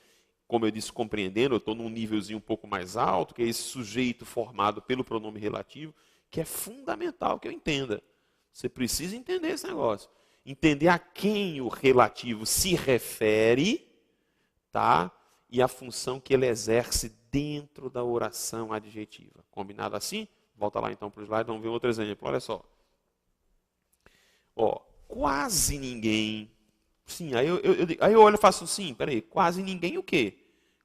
[SPEAKER 1] como eu disse, compreendendo. Eu estou num nívelzinho um pouco mais alto, que é esse sujeito formado pelo pronome relativo, que é fundamental que eu entenda. Você precisa entender esse negócio. Entender a quem o relativo se refere, tá? E a função que ele exerce dentro da oração adjetiva. Combinado assim? Volta lá então para o slide, vamos ver outro exemplo. Olha só. Ó, quase ninguém. Sim, aí eu olho e faço sim, peraí, quase ninguém o quê?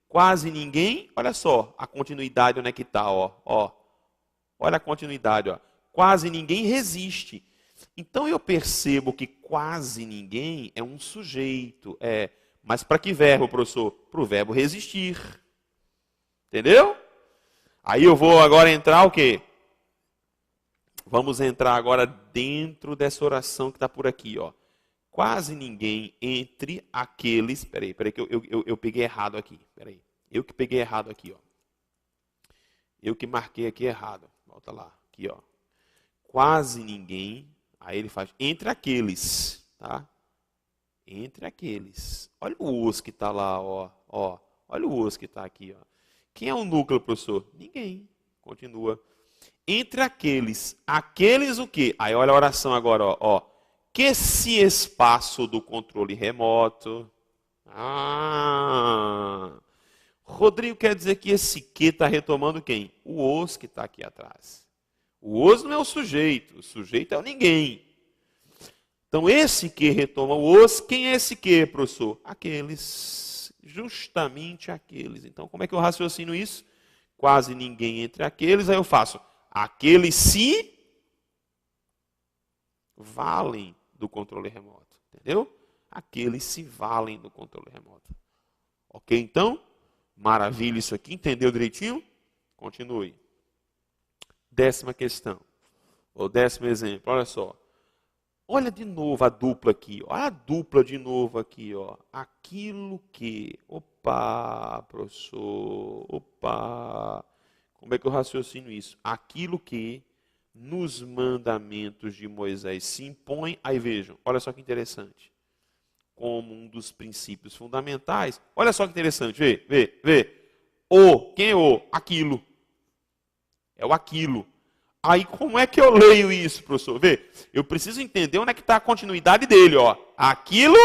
[SPEAKER 1] Quase ninguém, olha só, a continuidade onde é que está, ó. Olha a continuidade, ó. Quase ninguém resiste. Então eu percebo que quase ninguém é um sujeito, mas para que verbo, professor? Para o verbo resistir. Entendeu? Aí eu vou agora entrar o quê? Vamos entrar agora dentro dessa oração que está por aqui, ó. Quase ninguém entre aqueles... Peraí que eu peguei errado aqui. Peraí. Eu que peguei errado aqui, ó. Eu que marquei aqui errado. Volta lá. Aqui, ó. Quase ninguém... Aí ele faz entre aqueles, tá? Entre aqueles. Olha o os que está lá, ó. Olha o os que está aqui, ó. Quem é o núcleo, professor? Ninguém. Continua. Entre aqueles. Aqueles o quê? Aí olha a oração agora, ó. Que esse espaço do controle remoto. Rodrigo quer dizer que esse que está retomando quem? O os que está aqui atrás. O os não é o sujeito é o ninguém. Então esse que retoma o os, quem é esse que, professor? Aqueles, justamente aqueles. Então como é que eu raciocino isso? Quase ninguém entre aqueles, aí eu faço, aqueles se valem do controle remoto, entendeu? Aqueles se valem do controle remoto. Ok, então? Maravilha isso aqui, entendeu direitinho? Continue. 10ª questão, ou 10º exemplo, olha só. Olha de novo a dupla aqui, olha a dupla de novo aqui, ó. Aquilo que, opa, professor, opa, como é que eu raciocino isso? Aquilo que nos mandamentos de Moisés se impõe, aí vejam, olha só que interessante, como um dos princípios fundamentais, olha só que interessante, vê. Quem é o? Aquilo. É o aquilo. Aí como é que eu leio isso, professor? Vê, eu preciso entender onde é que está a continuidade dele, ó. Aquilo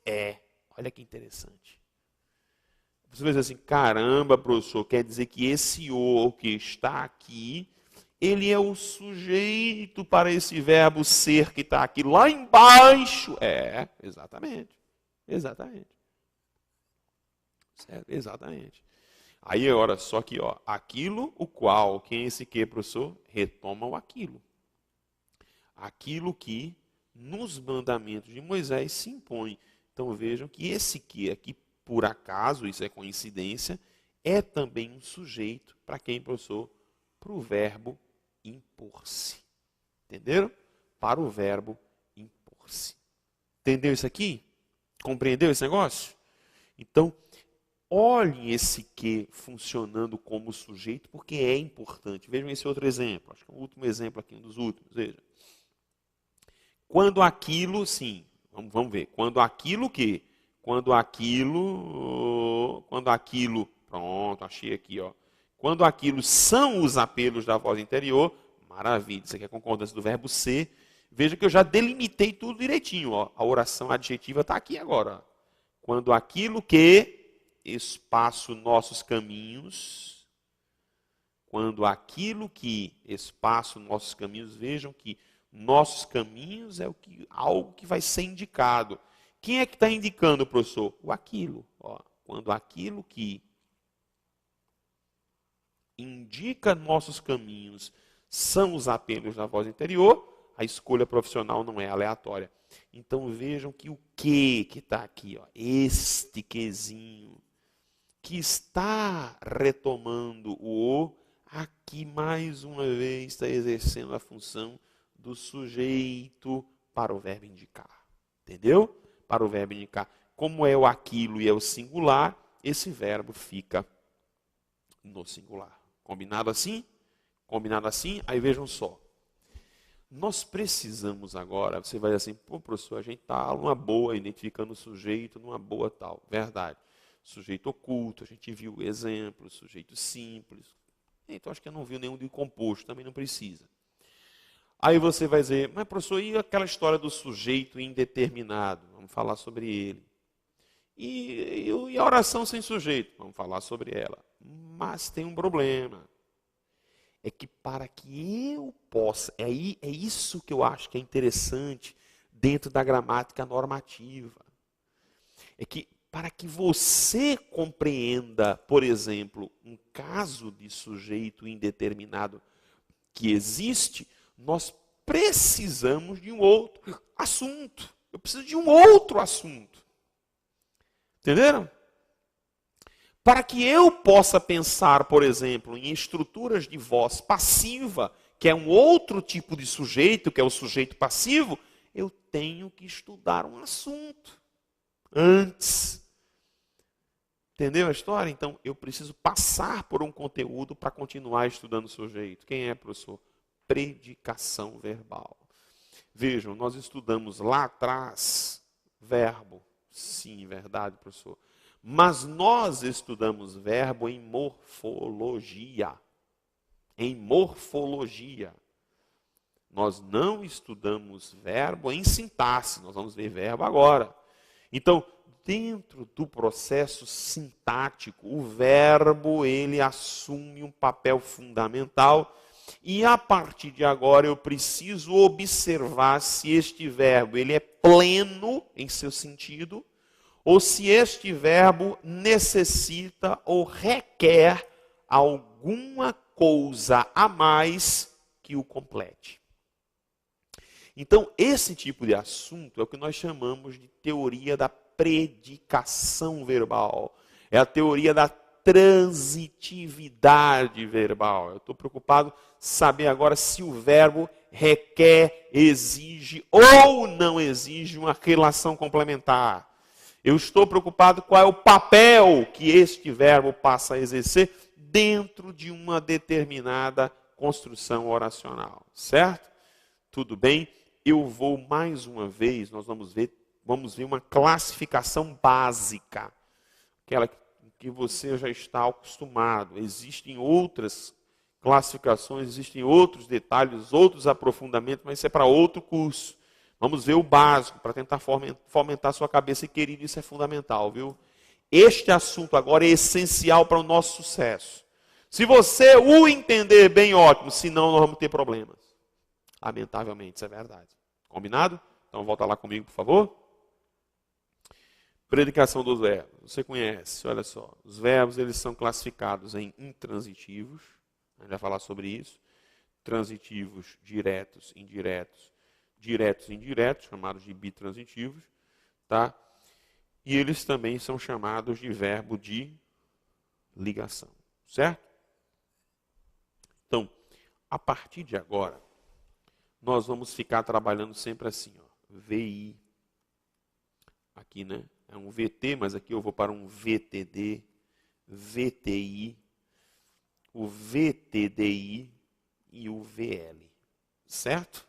[SPEAKER 1] é. Olha que interessante. Você vai dizer assim, caramba, professor, quer dizer que esse o que está aqui, ele é o sujeito para esse verbo ser que está aqui lá embaixo. É, exatamente. Exatamente. Certo? Exatamente. Aí, olha só aqui, ó, aquilo o qual, quem é esse que, professor? Retoma o aquilo. Aquilo que nos mandamentos de Moisés se impõe. Então vejam que esse que aqui, por acaso, isso é coincidência, é também um sujeito para quem, professor? Para o verbo impor-se. Entenderam? Para o verbo impor-se. Entendeu isso aqui? Compreendeu esse negócio? Então, olhem esse que funcionando como sujeito, porque é importante. Vejam esse outro exemplo. Acho que é o último exemplo aqui, um dos últimos. Veja. Quando aquilo, sim, vamos ver. Quando aquilo que? Quando aquilo, pronto, achei aqui, ó. Quando aquilo são os apelos da voz interior, maravilha, isso aqui é a concordância do verbo ser. Veja que eu já delimitei tudo direitinho, ó. A oração adjetiva está aqui agora. Ó. Quando aquilo que espaço nossos caminhos, quando aquilo que espaço nossos caminhos, vejam que nossos caminhos é algo que vai ser indicado. Quem é que está indicando, professor? O aquilo. Ó, quando aquilo que indica nossos caminhos são os apelos da voz interior, a escolha profissional não é aleatória. Então vejam que o que está aqui, ó, este quezinho, que está retomando o aqui mais uma vez está exercendo a função do sujeito para o verbo indicar. Entendeu? Para o verbo indicar. Como é o aquilo e é o singular, esse verbo fica no singular. Combinado assim? Combinado assim? Aí vejam só. Nós precisamos agora, você vai dizer assim, pô, professor, a gente está numa boa, identificando o sujeito, numa boa tal. Verdade. Sujeito oculto, a gente viu exemplos, sujeito simples. Então, acho que eu não vi nenhum de composto, também não precisa. Aí você vai dizer, mas professor, e aquela história do sujeito indeterminado? Vamos falar sobre ele. E a oração sem sujeito? Vamos falar sobre ela. Mas tem um problema. É que para que eu possa, é isso que eu acho que é interessante dentro da gramática normativa. É que para que você compreenda, por exemplo, um caso de sujeito indeterminado que existe, nós precisamos de um outro assunto. Eu preciso de um outro assunto. Entenderam? Para que eu possa pensar, por exemplo, em estruturas de voz passiva, que é um outro tipo de sujeito, que é o sujeito passivo, eu tenho que estudar um assunto antes. Entendeu a história? Então, eu preciso passar por um conteúdo para continuar estudando o sujeito. Quem é, professor? Predicação verbal. Vejam, nós estudamos lá atrás verbo. Sim, verdade, professor. Mas nós estudamos verbo em morfologia. Em morfologia. Nós não estudamos verbo em sintaxe. Nós vamos ver verbo agora. Então, dentro do processo sintático, o verbo ele assume um papel fundamental e a partir de agora eu preciso observar se este verbo ele é pleno em seu sentido ou se este verbo necessita ou requer alguma coisa a mais que o complete. Então, esse tipo de assunto é o que nós chamamos de teoria da predicação verbal. É a teoria da transitividade verbal. Eu estou preocupado em saber agora se o verbo requer, exige ou não exige uma relação complementar. Eu estou preocupado qual é o papel que este verbo passa a exercer dentro de uma determinada construção oracional. Certo? Tudo bem? Eu vou mais uma vez, nós vamos ver uma classificação básica, aquela que você já está acostumado. Existem outras classificações, existem outros detalhes, outros aprofundamentos, mas isso é para outro curso. Vamos ver o básico, para tentar fomentar a sua cabeça, e querido, isso é fundamental, viu? Este assunto agora é essencial para o nosso sucesso. Se você o entender bem, ótimo, senão nós vamos ter problemas. Lamentavelmente, isso é verdade. Combinado? Então volta lá comigo, por favor. Predicação dos verbos. Você conhece, olha só. Os verbos, eles são classificados em intransitivos. A gente vai falar sobre isso. Transitivos, diretos, indiretos. Diretos e indiretos, chamados de bitransitivos. Tá? E eles também são chamados de verbo de ligação. Certo? Então, a partir de agora, nós vamos ficar trabalhando sempre assim, ó, VI. Aqui, né? É um VT, mas aqui eu vou para um VTD, VTI, o VTDI e o VL. Certo?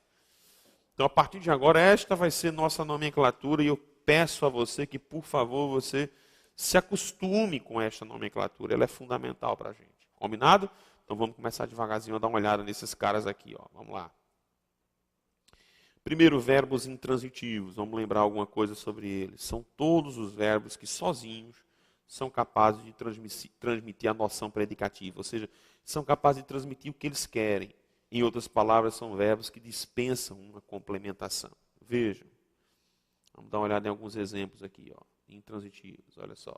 [SPEAKER 1] Então, a partir de agora, esta vai ser nossa nomenclatura e eu peço a você que, por favor, você se acostume com esta nomenclatura. Ela é fundamental para a gente. Combinado? Então, vamos começar devagarzinho a dar uma olhada nesses caras aqui, ó. Vamos lá. Primeiro, verbos intransitivos. Vamos lembrar alguma coisa sobre eles. São todos os verbos que sozinhos são capazes de transmitir a noção predicativa. Ou seja, são capazes de transmitir o que eles querem. Em outras palavras, são verbos que dispensam uma complementação. Vejam. Vamos dar uma olhada em alguns exemplos aqui, ó. Intransitivos, olha só.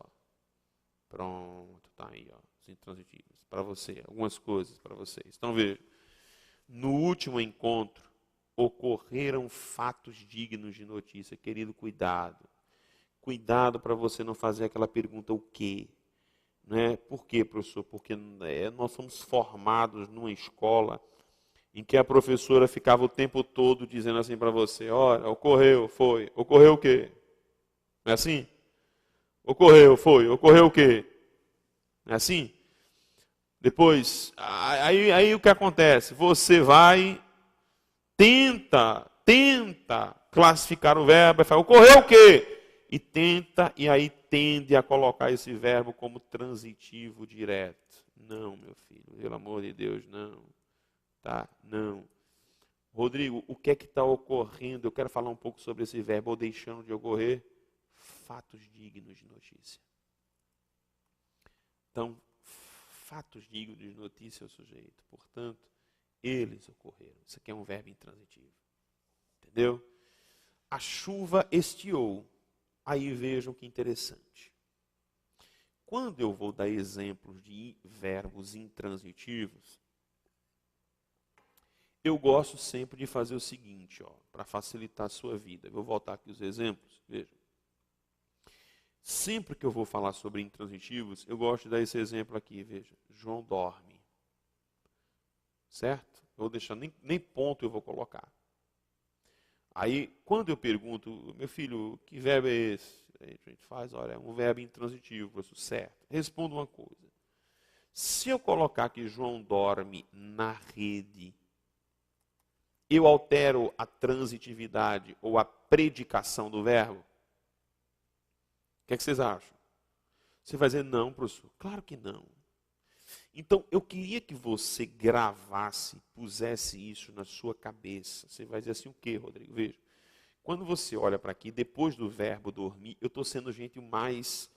[SPEAKER 1] Pronto, tá aí, ó. Os intransitivos. Para você, algumas coisas para vocês. Então, vejam. No último encontro, ocorreram fatos dignos de notícia. Querido, cuidado. Cuidado para você não fazer aquela pergunta, o quê? Né? Por quê, professor? Porque nós somos formados numa escola em que a professora ficava o tempo todo dizendo assim para você, olha, ocorreu, foi. Ocorreu o quê? Não é assim? Ocorreu, foi. Ocorreu o quê? Não é assim? Depois, aí o que acontece? Você vai... Tenta classificar o verbo e fala, ocorreu o quê? E tenta, e aí tende a colocar esse verbo como transitivo direto. Não, meu filho, pelo amor de Deus, não. Tá? Não. Rodrigo, o que é que está ocorrendo? Eu quero falar um pouco sobre esse verbo, ou deixando de ocorrer. Fatos dignos de notícia. Então, fatos dignos de notícia é o sujeito. Portanto, eles ocorreram. Isso aqui é um verbo intransitivo. Entendeu? A chuva estiou. Aí vejam que interessante. Quando eu vou dar exemplos de verbos intransitivos, eu gosto sempre de fazer o seguinte, ó, para facilitar a sua vida. Eu vou voltar aqui os exemplos. Vejam. Sempre que eu vou falar sobre intransitivos, eu gosto de dar esse exemplo aqui. Veja. João dorme. Certo? Eu vou deixar, nem ponto eu vou colocar. Aí, quando eu pergunto, meu filho, que verbo é esse? Aí a gente faz, olha, é um verbo intransitivo, professor, certo. Respondo uma coisa. Se eu colocar que João dorme na rede, eu altero a transitividade ou a predicação do verbo? O que é que vocês acham? Você vai dizer, não, professor. Claro que não. Então, eu queria que você gravasse, pusesse isso na sua cabeça. Você vai dizer assim, o quê, Rodrigo? Veja, quando você olha para aqui, depois do verbo dormir, eu estou sendo, gente, o mais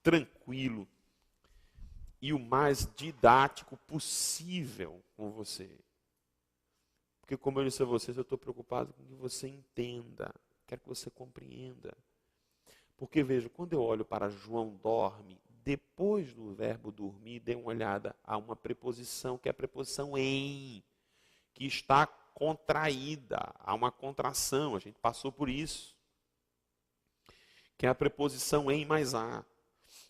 [SPEAKER 1] tranquilo e o mais didático possível com você. Porque, como eu disse a vocês, eu estou preocupado com que você entenda, quero que você compreenda. Porque, veja, quando eu olho para João dorme, depois do verbo dormir, dê uma olhada a uma preposição, que é a preposição em, que está contraída, há uma contração, a gente passou por isso. que é a preposição em mais a.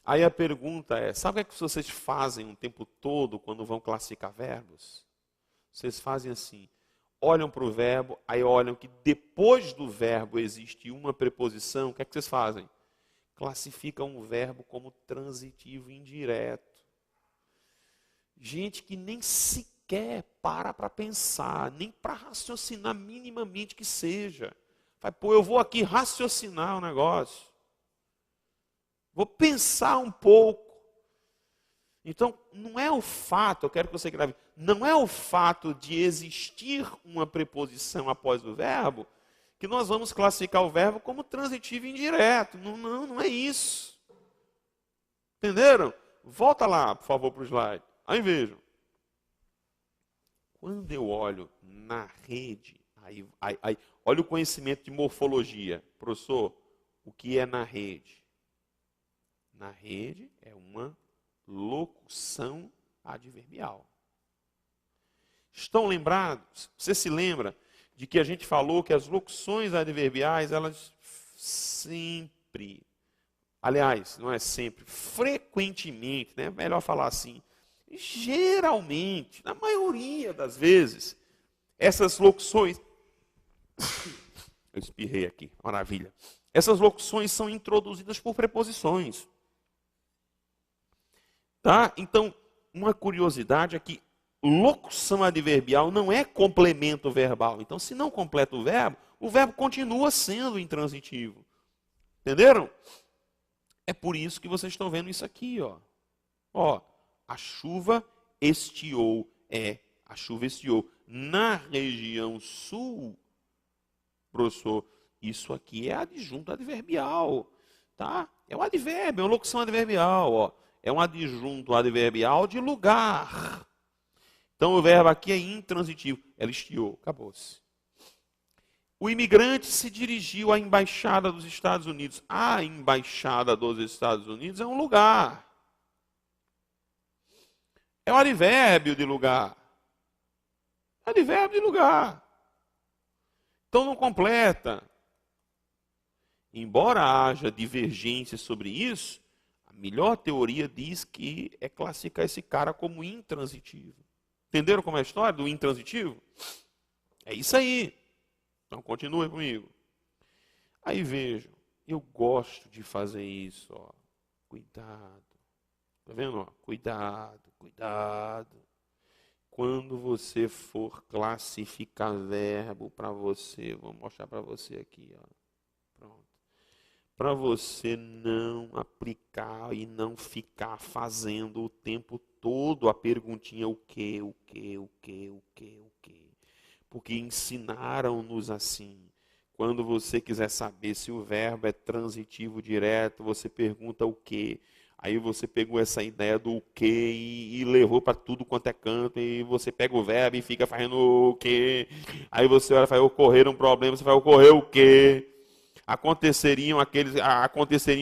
[SPEAKER 1] Aí a pergunta é, sabe o que vocês fazem o tempo todo quando vão classificar verbos? Vocês fazem assim, olham para o verbo, aí olham que depois do verbo existe uma preposição, o que é que vocês fazem? Classificam o verbo como transitivo indireto. Gente que nem sequer para pensar, nem para raciocinar minimamente que seja. Vai, pô, eu vou aqui raciocinar o negócio. Vou pensar um pouco. Então, não é o fato, eu quero que você grave, não é o fato de existir uma preposição após o verbo, que nós vamos classificar o verbo como transitivo indireto. Não é isso. Entenderam? Volta lá, por favor, para o slide. Aí vejam. Quando eu olho na rede, aí, olha o conhecimento de morfologia. Professor, o que é na rede? Na rede é uma locução adverbial. Estão lembrados? Você se lembra de que a gente falou que as locuções adverbiais, elas sempre, aliás, não é sempre, frequentemente, né? Melhor falar assim, geralmente, na maioria das vezes, essas locuções, eu espirrei aqui, maravilha. Essas locuções são introduzidas por preposições. Tá? Então, uma curiosidade é que locução adverbial não é complemento verbal. Então, se não completa o verbo continua sendo intransitivo. Entenderam? É por isso que vocês estão vendo isso aqui, ó. Ó, a chuva estiou, a chuva estiou na região sul. Professor, isso aqui é adjunto adverbial, tá? É um advérbio, é uma locução adverbial, ó. É um adjunto adverbial de lugar. Então o verbo aqui é intransitivo. Ela estiou, acabou-se. O imigrante se dirigiu à embaixada dos Estados Unidos. A embaixada dos Estados Unidos é um lugar. É um advérbio de lugar. Advérbio de lugar. Então não completa. Embora haja divergência sobre isso, a melhor teoria diz que é classificar esse cara como intransitivo. Entenderam como é a história do intransitivo? É isso aí. Então continue comigo. Aí vejam, eu gosto de fazer isso, ó. Cuidado. Tá vendo? Ó? Cuidado, cuidado. Quando você for classificar verbo para você, vou mostrar para você aqui, ó. Pronto. Para você não aplicar e não ficar fazendo o tempo todo a perguntinha o quê. Porque ensinaram-nos assim. Quando você quiser saber se o verbo é transitivo direto, você pergunta o quê. Aí você pegou essa ideia do quê e levou para tudo quanto é canto, e você pega o verbo e fica fazendo o quê. Aí você olha e vai ocorrer um problema, você vai ocorrer o quê? Aconteceriam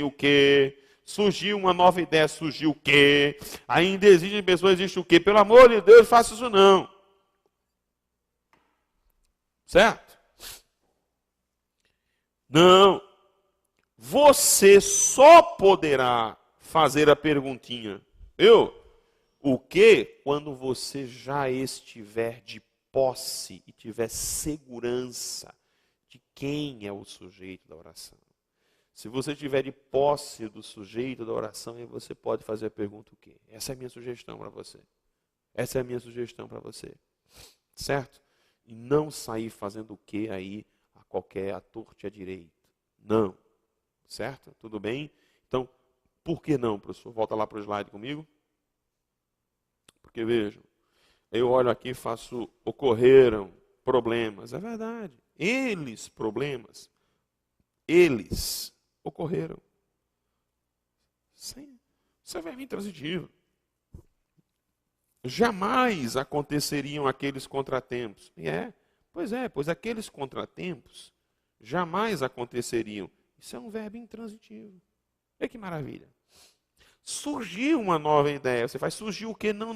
[SPEAKER 1] o quê? Surgiu uma nova ideia, surgiu o quê? Ainda existem pessoas, existe o quê? Pelo amor de Deus, faça isso não. Certo? Não. Você só poderá fazer a perguntinha, o quê? Quando você já estiver de posse e tiver segurança de quem é o sujeito da oração. Se você tiver de posse do sujeito da oração, aí você pode fazer a pergunta o quê? Essa é a minha sugestão para você. Essa é a minha sugestão para você. Certo? E não sair fazendo o quê aí a qualquer à torta e à direita. Não. Certo? Tudo bem? Então, por que não, professor? Volta lá para o slide comigo. Porque vejam, eu olho aqui e faço, ocorreram problemas. É verdade. Problemas, eles ocorreram. Isso é verbo intransitivo. Jamais aconteceriam aqueles contratempos. Pois aqueles contratempos jamais aconteceriam. Isso é um verbo intransitivo. Olha que maravilha. Surgiu uma nova ideia. Você faz, surgiu o quê? Não.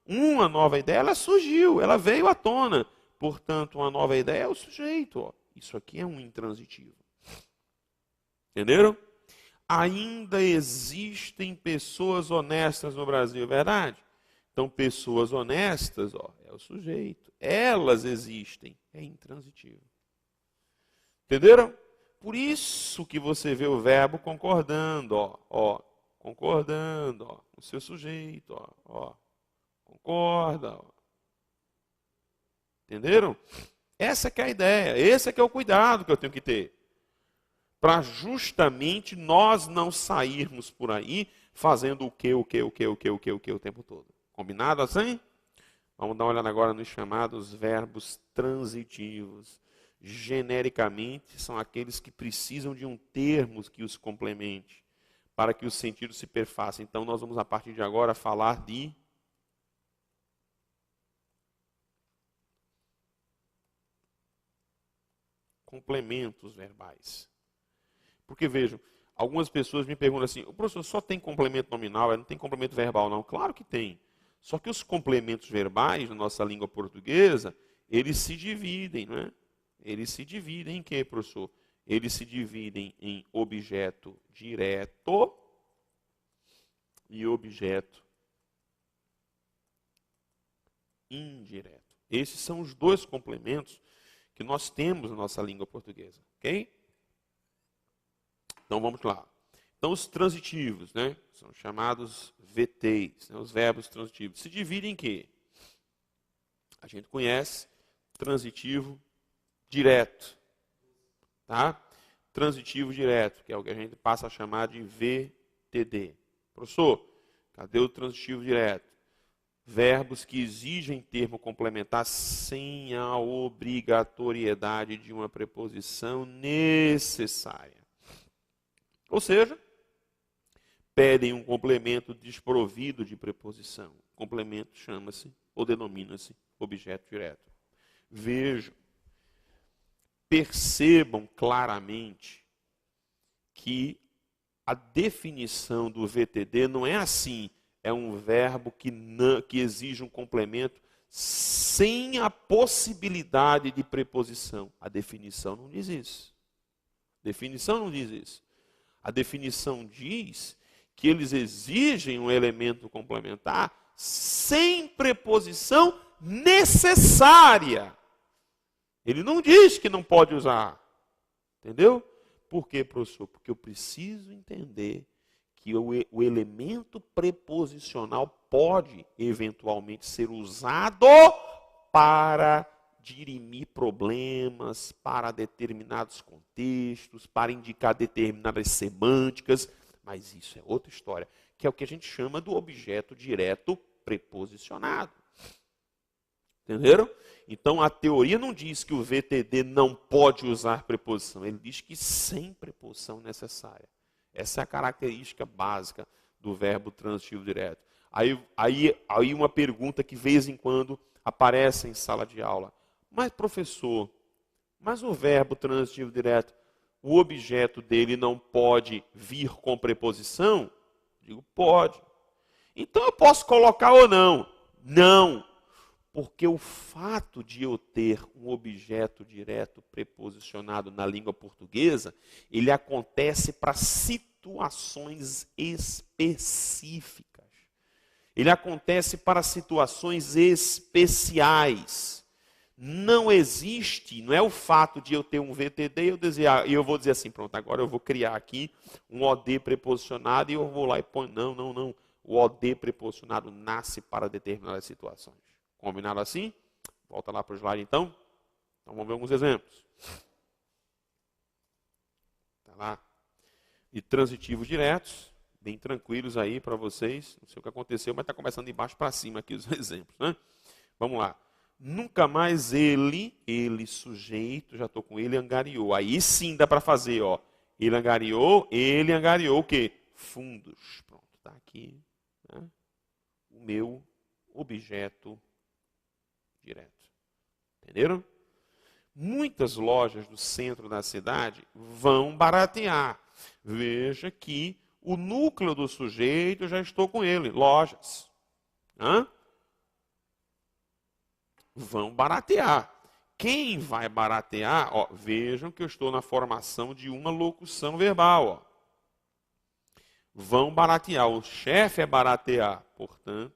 [SPEAKER 1] Uma nova ideia, ela surgiu, ela veio à tona. Portanto, uma nova ideia é o sujeito. Ó. Isso aqui é um intransitivo. Entenderam? Ainda existem pessoas honestas no Brasil, é verdade? Então, pessoas honestas, ó, é o sujeito. Elas existem, é intransitivo. Entenderam? Por isso que você vê o verbo concordando, ó, concordando, ó, o seu sujeito, ó, concorda, ó. Entenderam? Essa que é a ideia, esse é que é o cuidado que eu tenho que ter. Para justamente nós não sairmos por aí fazendo o que o tempo todo. Combinado assim? Vamos dar uma olhada agora nos chamados verbos transitivos. Genericamente, são aqueles que precisam de um termo que os complemente, para que o sentido se perfaça. Então, nós vamos, a partir de agora, falar de complementos verbais. Porque, vejam, algumas pessoas me perguntam assim, o professor só tem complemento nominal, não tem complemento verbal não? Claro que tem. Só que os complementos verbais, na nossa língua portuguesa, eles se dividem, não é? Eles se dividem em quê, professor? Eles se dividem em objeto direto e objeto indireto. Esses são os dois complementos que nós temos na nossa língua portuguesa, ok? Então vamos lá. Então os transitivos, né, são chamados VTs, né, os verbos transitivos. Se dividem em quê? A gente conhece transitivo direto, tá? Transitivo direto, que é o que a gente passa a chamar de VTD. Professor, cadê o transitivo direto? Verbos que exigem termo complementar sem a obrigatoriedade de uma preposição necessária. Ou seja, pedem um complemento desprovido de preposição. O complemento chama-se ou denomina-se objeto direto. Vejam, percebam claramente que a definição do VTD não é assim, é um verbo que exige um complemento sem a possibilidade de preposição. A definição não diz isso. A definição não diz isso. A definição diz que eles exigem um elemento complementar sem preposição necessária. Ele não diz que não pode usar. Entendeu? Por quê, professor? Porque eu preciso entender que o elemento preposicional pode eventualmente ser usado para dirimir problemas, para determinados contextos, para indicar determinadas semânticas, mas isso é outra história, que é o que a gente chama do objeto direto preposicionado. Entenderam? Então a teoria não diz que o VTD não pode usar preposição, ele diz que sem preposição necessária. Essa é a característica básica do verbo transitivo direto. Aí uma pergunta que de vez em quando aparece em sala de aula. Mas, professor, mas o verbo transitivo direto, o objeto dele não pode vir com preposição? Digo, pode. Então eu posso colocar ou não? Não. Porque o fato de eu ter um objeto direto preposicionado na língua portuguesa, ele acontece para situações específicas. Ele acontece para situações especiais. Não existe, não é o fato de eu ter um VTD e eu vou dizer assim, pronto, agora eu vou criar aqui um OD preposicionado e eu vou lá e ponho, não. O OD preposicionado nasce para determinadas situações. Combinado assim? Volta lá para o slide então. Então vamos ver alguns exemplos. Tá lá. E transitivos diretos, bem tranquilos aí para vocês. Não sei o que aconteceu, mas está começando de baixo para cima aqui os exemplos, né? Vamos lá. Nunca mais ele sujeito, já estou com ele, angariou. Aí sim dá para fazer, ó. Ele angariou o quê? Fundos. Pronto, está aqui, né? O meu objeto direto. Entenderam? Muitas lojas do centro da cidade vão baratear. Veja que o núcleo do sujeito, já estou com ele, lojas. Vão baratear. quem vai baratear, ó, vejam que eu estou na formação de uma locução verbal. Ó. Vão baratear, o chefe é baratear, portanto,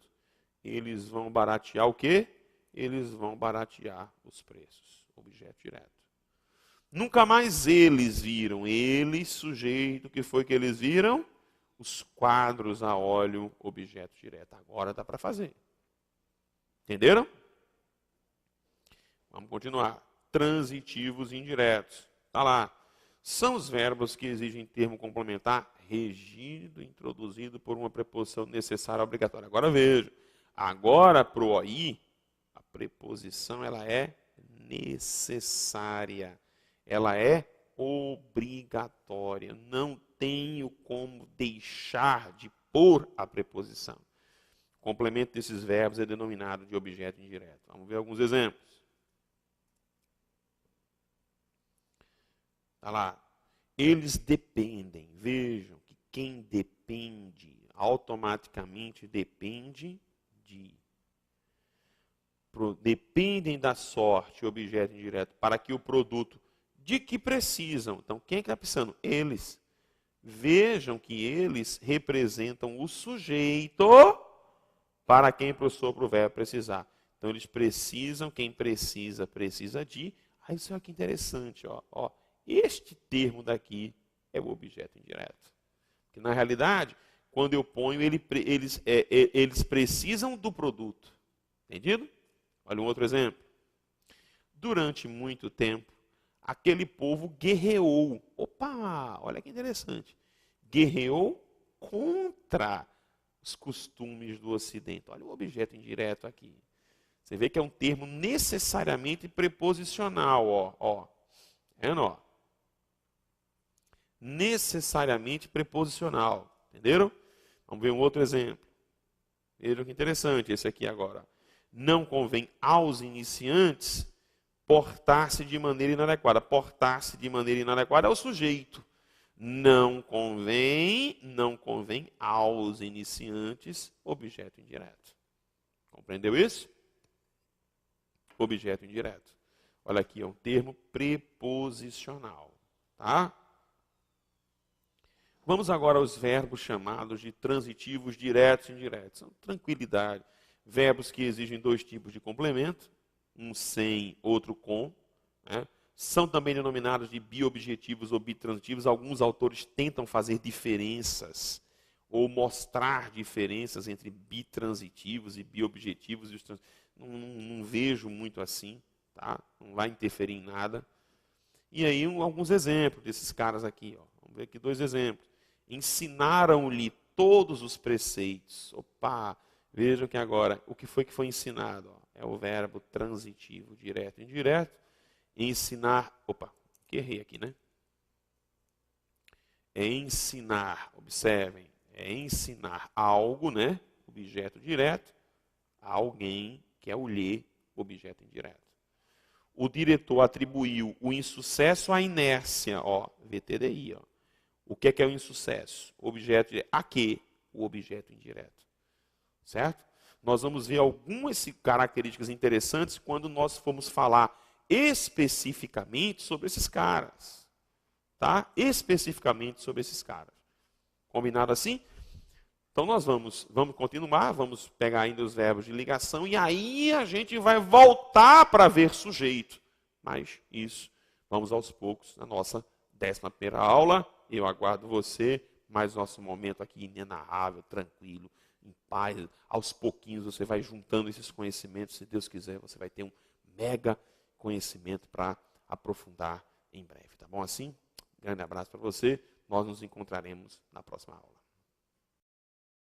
[SPEAKER 1] eles vão baratear o quê? Eles vão baratear os preços, objeto direto. Nunca mais eles viram, eles, sujeito, o que foi que eles viram? Os quadros a óleo, objeto direto. Agora dá para fazer. Entenderam? Vamos continuar. Transitivos indiretos. Está lá. São os verbos que exigem termo complementar regido, introduzido por uma preposição necessária ou obrigatória. Agora veja. Agora, para o OI, a preposição ela é necessária. Ela é obrigatória. Não tenho como deixar de pôr a preposição. O complemento desses verbos é denominado de objeto indireto. Vamos ver alguns exemplos. Está lá. Eles dependem. Vejam que quem depende automaticamente depende de. Dependem da sorte, objeto indireto, para que o produto de que precisam. Então, quem é que está precisando? Eles. Vejam que eles representam o sujeito para quem para o verbo precisar. Então, eles precisam, quem precisa, precisa de. Aí, isso é que interessante. Ó. Este termo daqui é o objeto indireto. Que, na realidade, quando eu ponho, eles precisam do produto. Entendido? Olha um outro exemplo. Durante muito tempo, aquele povo guerreou. Opa, olha que interessante. Guerreou contra os costumes do Ocidente. Olha o objeto indireto aqui. Você vê que é um termo necessariamente preposicional. Ó. Vendo, ó? Necessariamente preposicional. Entenderam? Vamos ver um outro exemplo. Vejam que interessante esse aqui agora. Não convém aos iniciantes portar-se de maneira inadequada. Portar-se de maneira inadequada é o sujeito. Não convém aos iniciantes, objeto indireto. Compreendeu isso? Objeto indireto. Olha aqui, é um termo preposicional. Tá? Vamos agora aos verbos chamados de transitivos diretos e indiretos. São tranquilidade. Verbos que exigem dois tipos de complemento, um sem, outro com. Né? São também denominados de biobjetivos ou bitransitivos. Alguns autores tentam fazer diferenças ou mostrar diferenças entre bitransitivos e biobjetivos. Não vejo muito assim, tá? Não vai interferir em nada. E aí alguns exemplos desses caras aqui. Ó. Vamos ver aqui dois exemplos. Ensinaram-lhe todos os preceitos. Opa! Vejam que agora, o que foi ensinado? Ó, é o verbo transitivo, direto e indireto. Ensinar, que errei aqui, né? É ensinar, observem, é ensinar algo, né? Objeto direto, a alguém, que é o lhe, objeto indireto. O diretor atribuiu o insucesso à inércia, ó, VTDI, ó. O que é o insucesso? Objeto direto. A quê? O objeto indireto. Certo? Nós vamos ver algumas características interessantes quando nós formos falar especificamente sobre esses caras. Tá? Especificamente sobre esses caras. Combinado assim? Então nós vamos continuar, vamos pegar ainda os verbos de ligação e aí a gente vai voltar para ver sujeito. Mas isso, vamos aos poucos na nossa 11ª aula. Eu aguardo você, mas nosso momento aqui inenarrável, tranquilo, em paz. Aos pouquinhos você vai juntando esses conhecimentos, se Deus quiser, você vai ter um mega conhecimento para aprofundar em breve. Tá bom assim? Grande abraço para você, nós nos encontraremos na próxima aula.